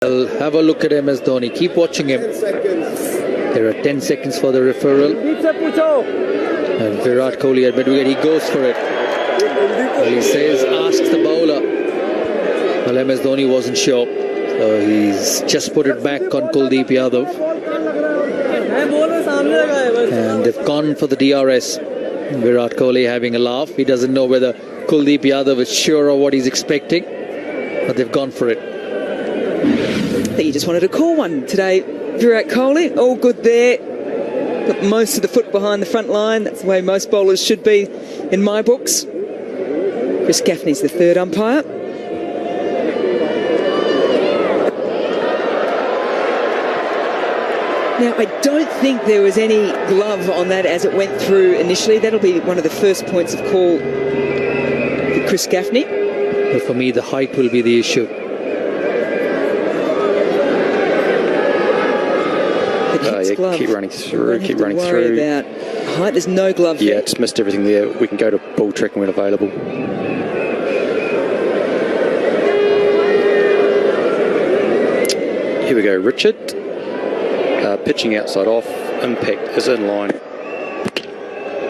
Speaker 2: Well, have a look at MS Dhoni. Keep watching him. There are 10 seconds for the referral. And Virat Kohli at mid-wicket, he goes for it. Well, he says, asks the bowler. Well, MS Dhoni wasn't sure. So he's just put it back on Kuldeep Yadav. And they've gone for the DRS. Virat Kohli having a laugh. He doesn't know whether Kuldeep Yadav is sure of what he's expecting, but they've gone for it.
Speaker 1: I think he just wanted to call one today. Virat Kohli, all good there. Got most of the foot behind the front line. That's the way most bowlers should be in my books. Chris Gaffney's the third umpire. Now, I don't think there was any glove on that as it went through initially. That'll be one of the first points of call for Chris Gaffney.
Speaker 2: But for me, the height will be the issue.
Speaker 9: Keep running through, keep running through.
Speaker 1: About height, there's no glove
Speaker 9: there.
Speaker 1: Yeah,
Speaker 9: it's missed everything there. We can go to ball tracking when available. Here we go, Richard. Pitching outside off, impact is in line.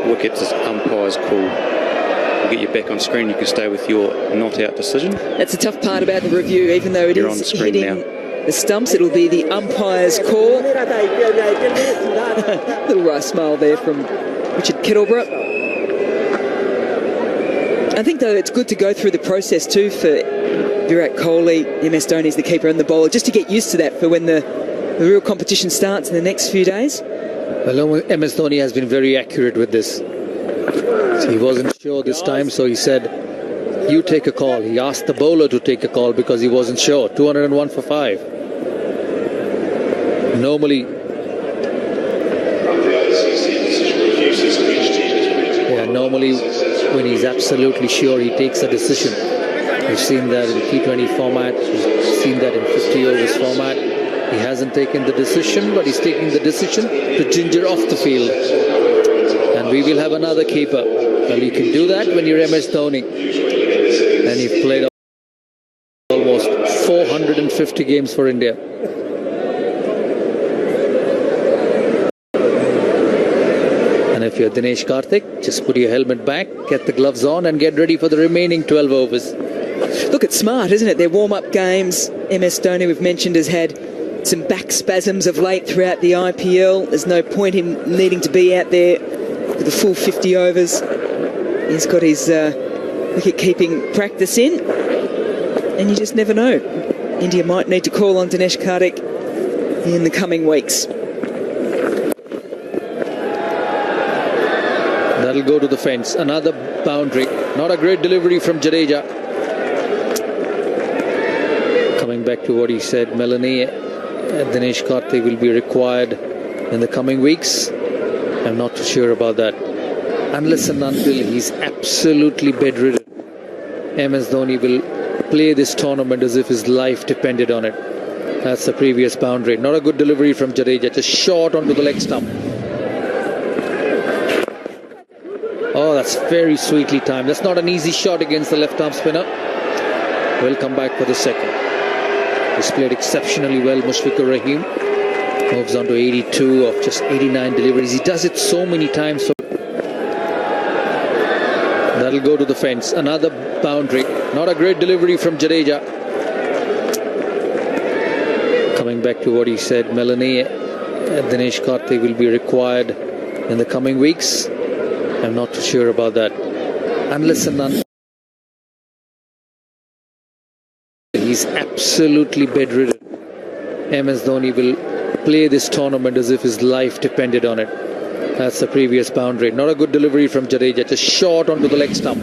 Speaker 9: Wickets is umpire's call. We'll get you back on screen. You can stay with your not out decision.
Speaker 1: That's the tough part about the review, even though it
Speaker 9: You're
Speaker 1: is
Speaker 9: on screen
Speaker 1: hitting
Speaker 9: now.
Speaker 1: the stumps. It'll be the umpire's call. Little smile there from Richard Kettleborough. I think, though, it's good to go through the process too for Virat Kohli, MS Dhoni's the keeper and the bowler, just to get used to that for when the real competition starts in the next few days.
Speaker 2: Well, MS Dhoni has been very accurate with this. He wasn't sure this time, so he said, you take a call. He asked the bowler to take a call because he wasn't sure. 201 for 5. Normally, when he's absolutely sure, he takes a decision. We've seen that in T20 format. We've seen that in 50 overs format. He hasn't taken the decision, but he's taking the decision to ginger off the field. And we will have another keeper. Well, you can do that when you're MS Dhoni. And you've played almost 450 games for India. And if you're Dinesh Karthik, just put your helmet back, get the gloves on and get ready for the remaining 12 overs.
Speaker 1: Look, it's smart, isn't it? Their warm-up games. MS Dhoni, we've mentioned, has had some back spasms of late throughout the IPL. There's no point in needing to be out there for the full 50 overs. He's got his wicket-keeping practice in, and you just never know. India might need to call on Dinesh Karthik in the coming weeks.
Speaker 2: That'll go to the fence. Another boundary. Not a great delivery from Jadeja. Coming back to what he said, Melanie, Dinesh Karthik will be required in the coming weeks. I'm not too sure about that. Unless and until he's absolutely bedridden, MS Dhoni will play this tournament as if his life depended on it. That's the previous boundary. Not a good delivery from Jadeja, just short onto the leg stump. Oh, that's very sweetly timed. That's not an easy shot against the left-arm spinner. We'll come back for the second. He's played exceptionally well, Mushfiqur Rahim. Moves on to 82 of just 89 deliveries. He does it so many times. So that'll go to the fence. Another boundary. Not a great delivery from Jadeja. Coming back to what he said, Melanie, Dinesh Karthik will be required in the coming weeks. I'm not too sure about that. Unless and until he's absolutely bedridden, MS Dhoni will play this tournament as if his life depended on it. That's the previous boundary. Not a good delivery from Jadeja, just short onto the leg stump.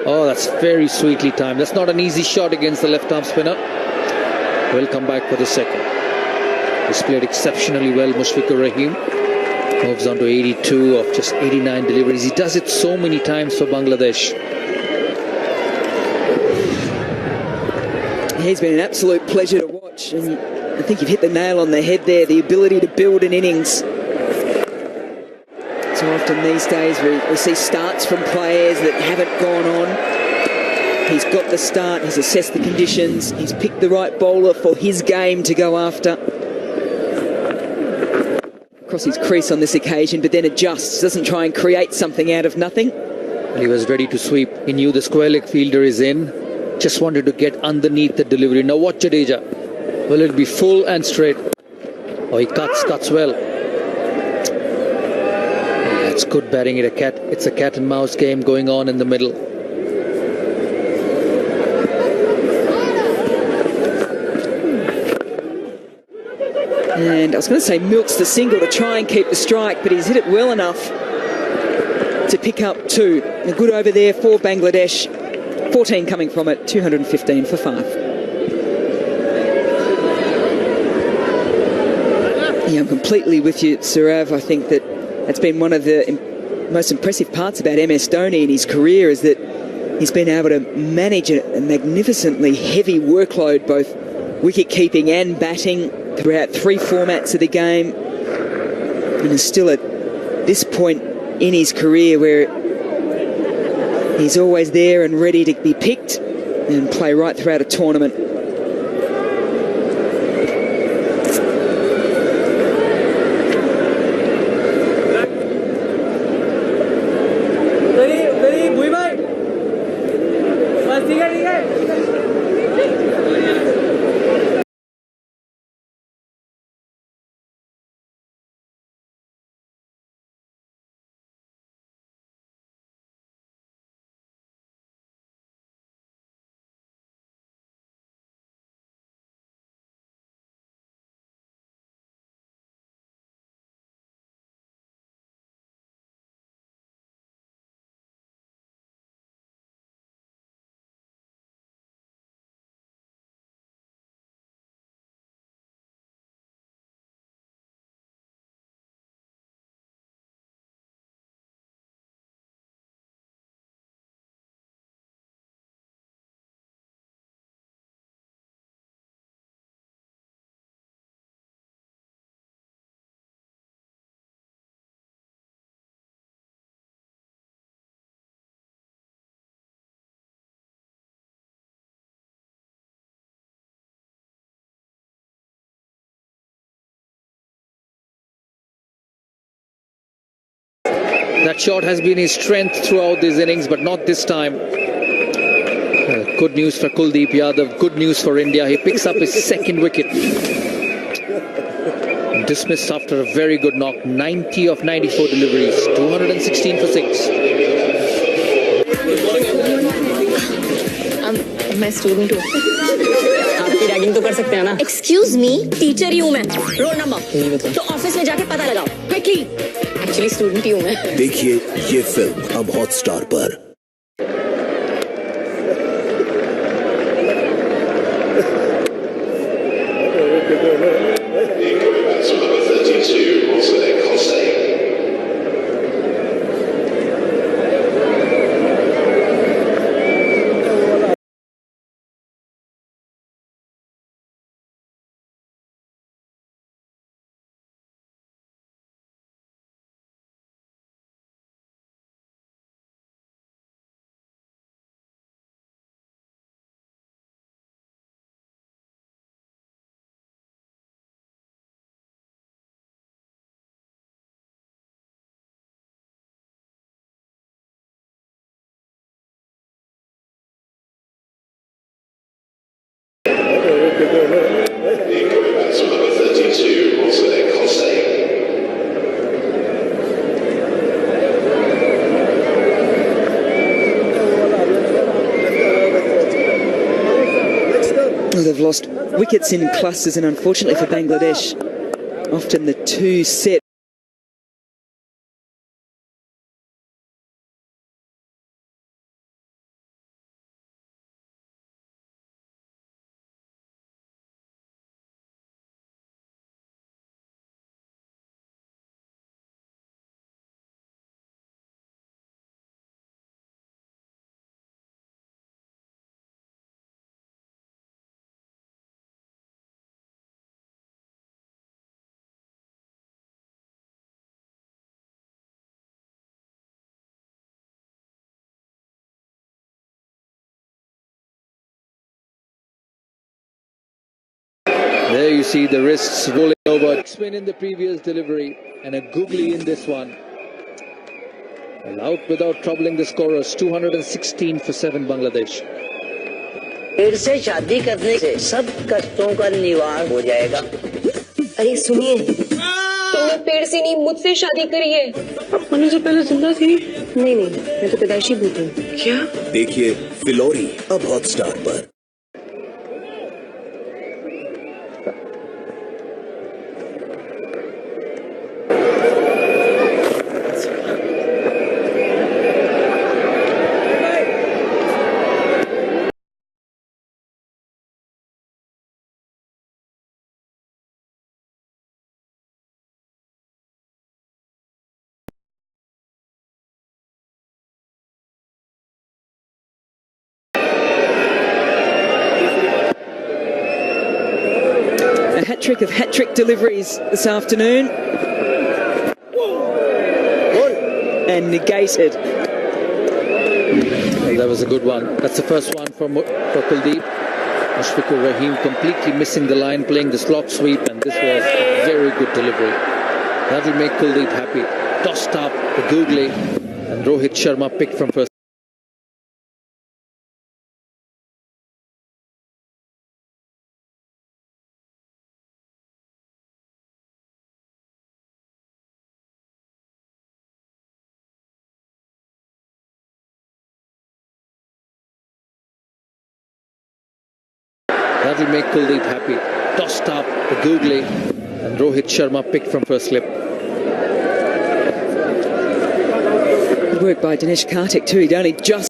Speaker 2: Oh, that's very sweetly timed. That's not an easy shot against the left-arm spinner. We'll come back for the second. He's played exceptionally well, Mushfiqur Rahim. Moves on to 82 of just 89 deliveries. He does it so many times for Bangladesh.
Speaker 1: He's been an absolute pleasure to watch, and I think you've hit the nail on the head there, the ability to build an innings. So often these days we see starts from players that haven't gone on. He's got the start, he's assessed the conditions, he's picked the right bowler for his game to go after. Across his crease on this occasion, but then adjusts, doesn't try and create something out of nothing.
Speaker 2: He was ready to sweep. He knew the square leg fielder is in. Just wanted to get underneath the delivery. Now watch Jadeja. Will it be full and straight? Oh, he cuts well. Yeah, it's good batting. It's a cat and mouse game going on in the middle.
Speaker 1: And I was going to say milks the single to try and keep the strike, but he's hit it well enough to pick up 2. A good over there for Bangladesh. 14 coming from it, 215 for 5. Yeah, I'm completely with you, Surav. I think that that's been one of the most impressive parts about MS Dhoni in his career, is that he's been able to manage a magnificently heavy workload, both wicket-keeping and batting, throughout 3 formats of the game, and is still at this point in his career where he's always there and ready to be picked and play right throughout a tournament.
Speaker 2: That shot has been his strength throughout these innings, but not this time. Good news for Kuldeep Yadav, good news for India. He picks up his second wicket. Dismissed after a very good knock. 90 of 94 deliveries, 216 for 6.
Speaker 11: मैं student हूँ. आपकी ragging तो कर सकते हैं ना? Excuse me, teacher ही हूँ मैं. Roll number. तो ऑफिस में जाके पता लगाओ. Quickly. Actually स्टूडेंट ही हूँ मैं.
Speaker 8: देखिए ये फिल्म अब हॉटस्टार पर.
Speaker 1: Well, they've lost wickets in clusters, and unfortunately for Bangladesh, often the two set.
Speaker 2: There you see the wrists rolling over. Spin in the previous delivery and a googly in this one. And out without troubling the scorers. 216 for 7 Bangladesh.
Speaker 12: पेड़ से शादी करने से सब कष्टों का निवारण हो जाएगा.
Speaker 11: अरे सुनिए, तुमने पेड़ से नहीं मुझसे शादी करी है. मैंने जो पहले जिंदा थी. नहीं, मैं तो पैदाइशी भूत हूँ. क्या?
Speaker 8: देखिए फिलौरी अब हॉटस्टार पर.
Speaker 1: A hat-trick of hat-trick deliveries this afternoon. And negated.
Speaker 2: Well, that was a good one. That's the first one for Kuldeep. Mushfiqur Rahim completely missing the line, playing the slot sweep, and this was a very good delivery. That will make Kuldeep happy. Tossed up the googly, and Rohit Sharma picked from first. That will make Kuldeep happy. Tossed up the googly, and Rohit Sharma picked from first slip.
Speaker 1: Good work by Dinesh Karthik too. He'd only just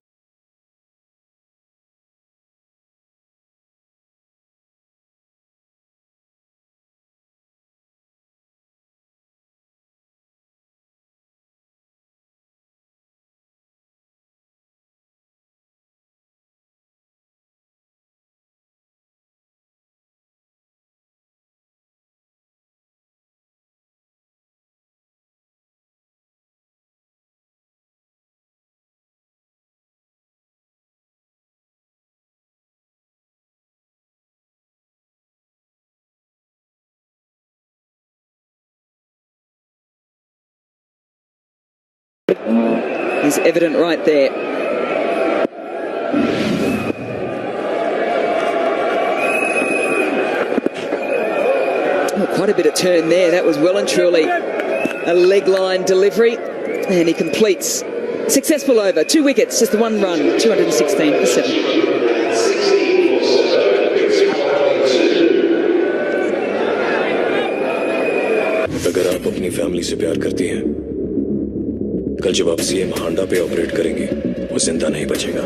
Speaker 1: is evident right there. Oh, quite a bit of turn there. That was well and truly a leg line delivery, and he completes successful over. 2 wickets, just the one run, 216 for 7.
Speaker 15: अगर आप अपनी family से प्यार करती हैं, कल जब आप सीएम हांडा पे ऑपरेट करेंगे, वो जिंदा नहीं बचेगा।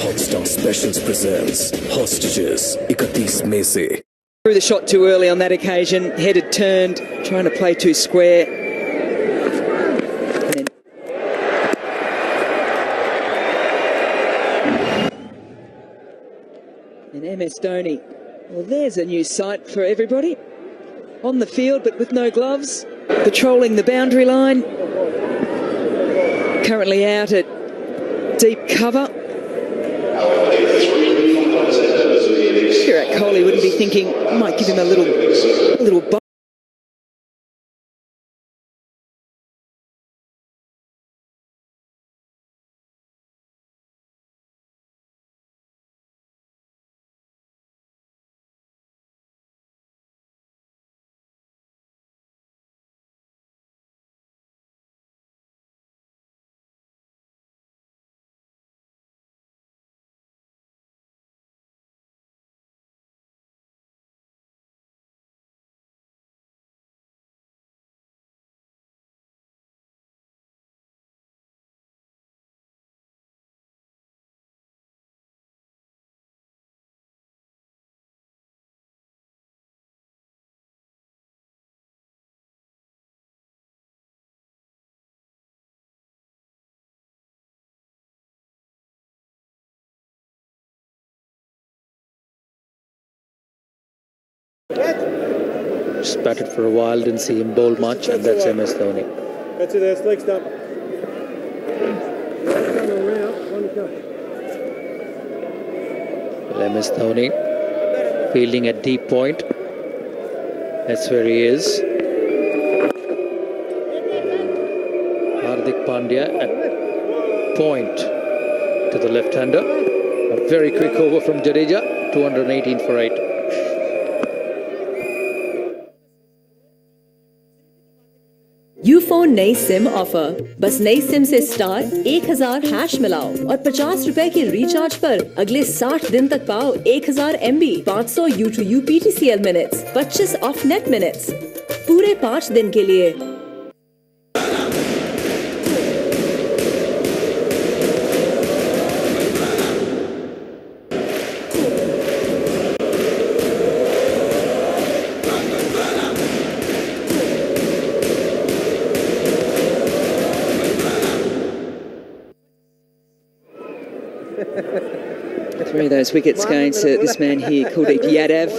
Speaker 15: Hotstar Specials presents Hostages 31 मई से।
Speaker 1: Threw the shot too early on that occasion, headed turned, trying to play too square. And MS Dhoni, well, there's a new sight for everybody. On the field, but with no gloves, patrolling the boundary line. Currently out at deep cover. Virat Kohli wouldn't be thinking, I might give him a little bump.
Speaker 2: Just batted for a while, didn't see him bowl much, and that's MS Dhoni.
Speaker 23: That's it, that's leg stop.
Speaker 2: Well, MS Dhoni fielding at deep point. That's where he is. Hardik Pandya at point to the left-hander. A very quick over from Jadeja, 218 for 8.
Speaker 16: Ufone नई SIM offer. बस नई SIM से star 1000 hash मिलाओ और 50 रुपए के recharge पर अगले 60 दिन तक पाओ 1000 MB, 500 U2U PTCL minutes, 25 of net minutes पूरे 5 दिन के लिए।
Speaker 1: Three of those wickets going to this man here, Kuldeep Yadav.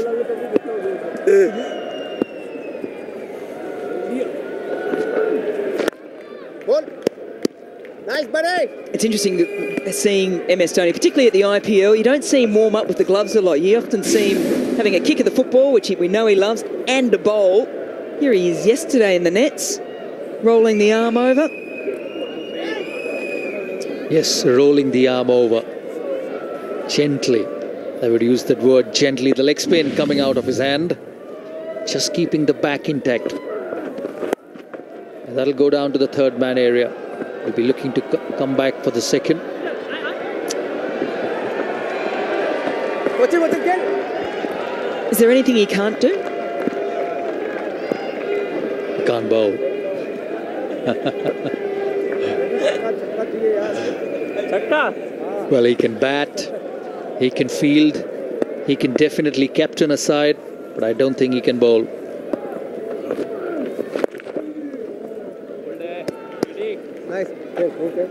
Speaker 23: Nice, buddy.
Speaker 1: It's interesting seeing MS Dhoni, particularly at the IPL. You don't see him warm up with the gloves a lot. You often see him having a kick of the football, which we know he loves, and a bowl. Here he is yesterday in the nets, rolling the arm over.
Speaker 2: Yes, rolling the arm over. Gently. I would use that word gently. The leg spin coming out of his hand. Just keeping the back intact. And that'll go down to the third man area. He'll be looking to come back for the second.
Speaker 23: What's it again?
Speaker 1: Is there anything he can't do?
Speaker 2: He can't bowl. Well, he can bat. He can field, he can definitely captain a side, but I don't think he can bowl.
Speaker 23: Nice. Okay.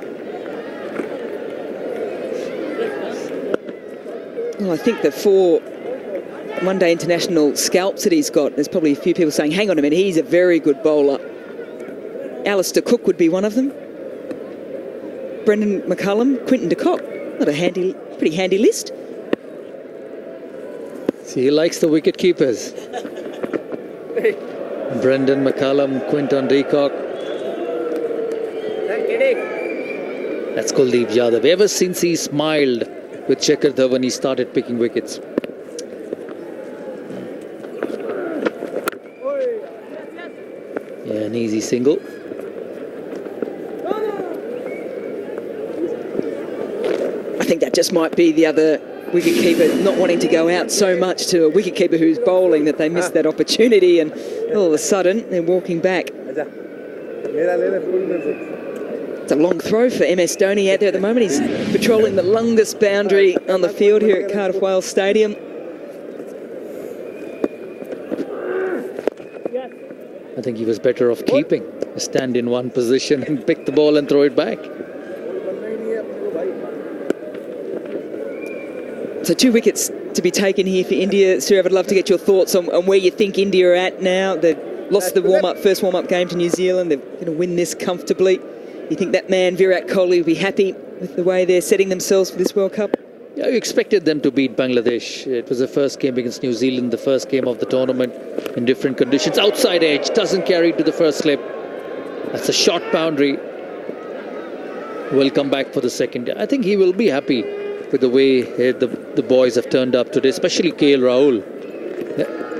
Speaker 1: Well, I think the 4 one-day international scalps that he's got, there's probably a few people saying, hang on a minute, he's a very good bowler. Alistair Cook would be one of them. Brendan McCullum, Quinton de Kock. Not a pretty handy list.
Speaker 2: See, he likes the wicket keepers. Brendan McCallum, Quinton de Kock. That's Kuldeep Yadav. Ever since he smiled with Shekhar Dhawan, he started picking wickets. Yeah, an easy single.
Speaker 1: I think that just might be the other wicketkeeper not wanting to go out so much to a wicketkeeper who's bowling that they missed that opportunity, and all of a sudden they're walking back. It's a long throw for MS Dhoni out there at the moment. He's patrolling the longest boundary on the field here at Cardiff Wales Stadium.
Speaker 2: I think he was better off keeping. Stand in one position and pick the ball and throw it back.
Speaker 1: So 2 wickets to be taken here for India. Sir, I'd love to get your thoughts on where you think India are at now. They've lost the first warm-up game to New Zealand. They're going to win this comfortably. You think that man, Virat Kohli, will be happy with the way they're setting themselves for this World Cup?
Speaker 2: Yeah, we expected them to beat Bangladesh. It was the first game against New Zealand, the first game of the tournament in different conditions. Outside edge, doesn't carry to the first slip. That's a short boundary. Will come back for the second. I think he will be happy with the way the boys have turned up today, especially KL Rahul.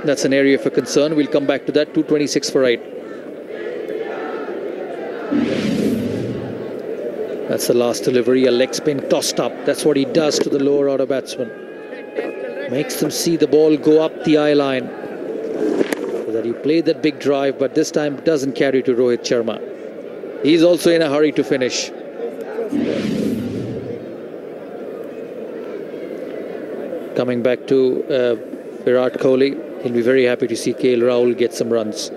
Speaker 2: That's an area for concern. We'll come back to that. 226 for 8. That's the last delivery, a leg spin tossed up. That's what he does to the lower order batsman. Makes them see the ball go up the eye line. So that he played that big drive, but this time doesn't carry to Rohit Sharma. He's also in a hurry to finish. Coming back to Virat Kohli, he'll be very happy to see KL Rahul get some runs.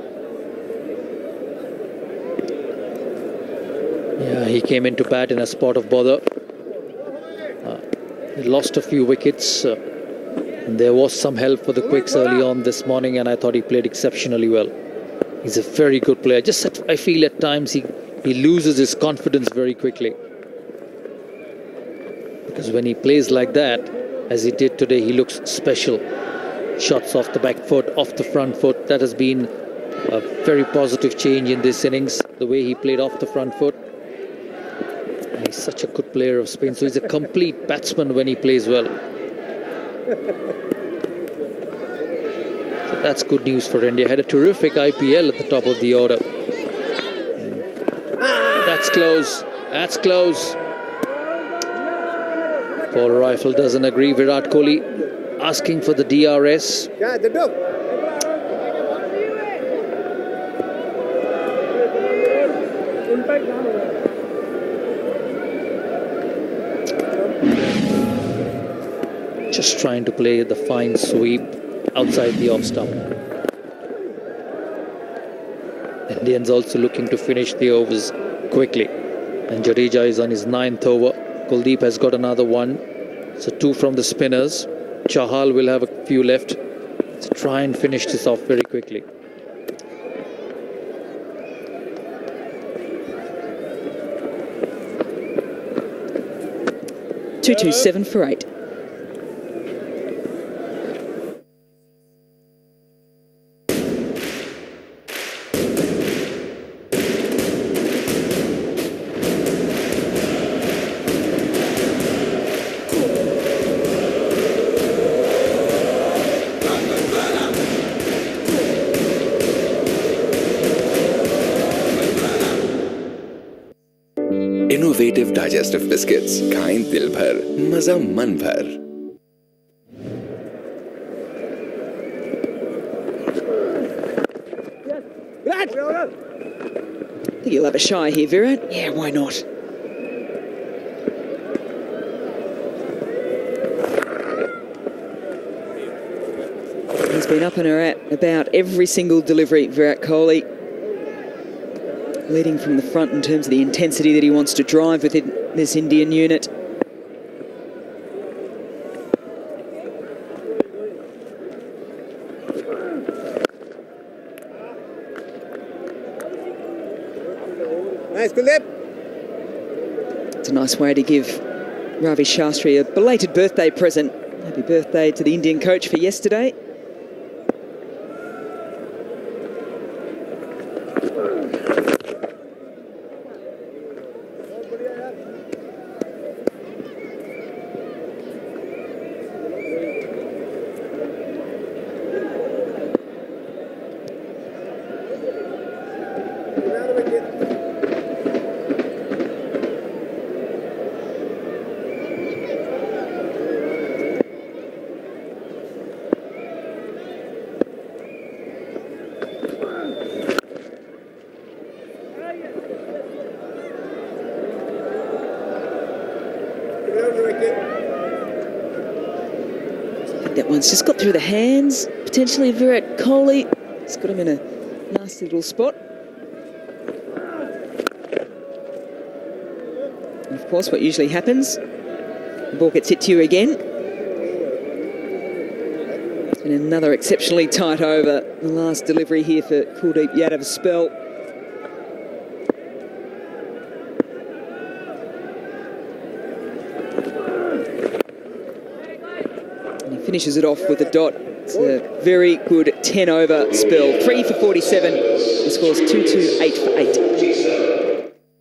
Speaker 2: Yeah, he came into bat in a spot of bother. He lost a few wickets. There was some help for the quicks early on this morning, and I thought he played exceptionally well. He's a very good player. I feel at times he loses his confidence very quickly. Because when he plays like that, as he did today, he looks special. Shots off the back foot, off the front foot. That has been a very positive change in this innings, the way he played off the front foot. And he's such a good player of spin, so he's a complete batsman when he plays well. So that's good news for India. Had a terrific IPL at the top of the order. That's close. That's close. Paul Rifle doesn't agree. Virat Kohli asking for the DRS. Just trying to play the fine sweep outside the off stump. Indians also looking to finish the overs quickly. And Jadeja is on his 9th over. Kuldeep has got another one. So 2 from the spinners. Chahal will have a few left. So try and finish this off very quickly.
Speaker 1: .227 for 8.
Speaker 17: Innovative digestive biscuits खाएं दिल भर मजा मन भर.
Speaker 1: I think you'll have a shy here, Virat. Yeah, why not? He's been up and about every single delivery, Virat Kohli. Leading from the front in terms of the intensity that he wants to drive within this Indian unit.
Speaker 23: Nice, Kuldeep.
Speaker 1: It's a nice way to give Ravi Shastri a belated birthday present. Happy birthday to the Indian coach for yesterday. That one's just got through the hands, potentially Virat Kohli. It's got him in a nasty little spot. And of course, what usually happens, the ball gets hit to you again. It's been another exceptionally tight over. The last delivery here for Kuldeep Yadav's spell. Finishes it off with a dot. It's a very good 10-over spell. 3 for 47. The score's 2-2, 8 for 8.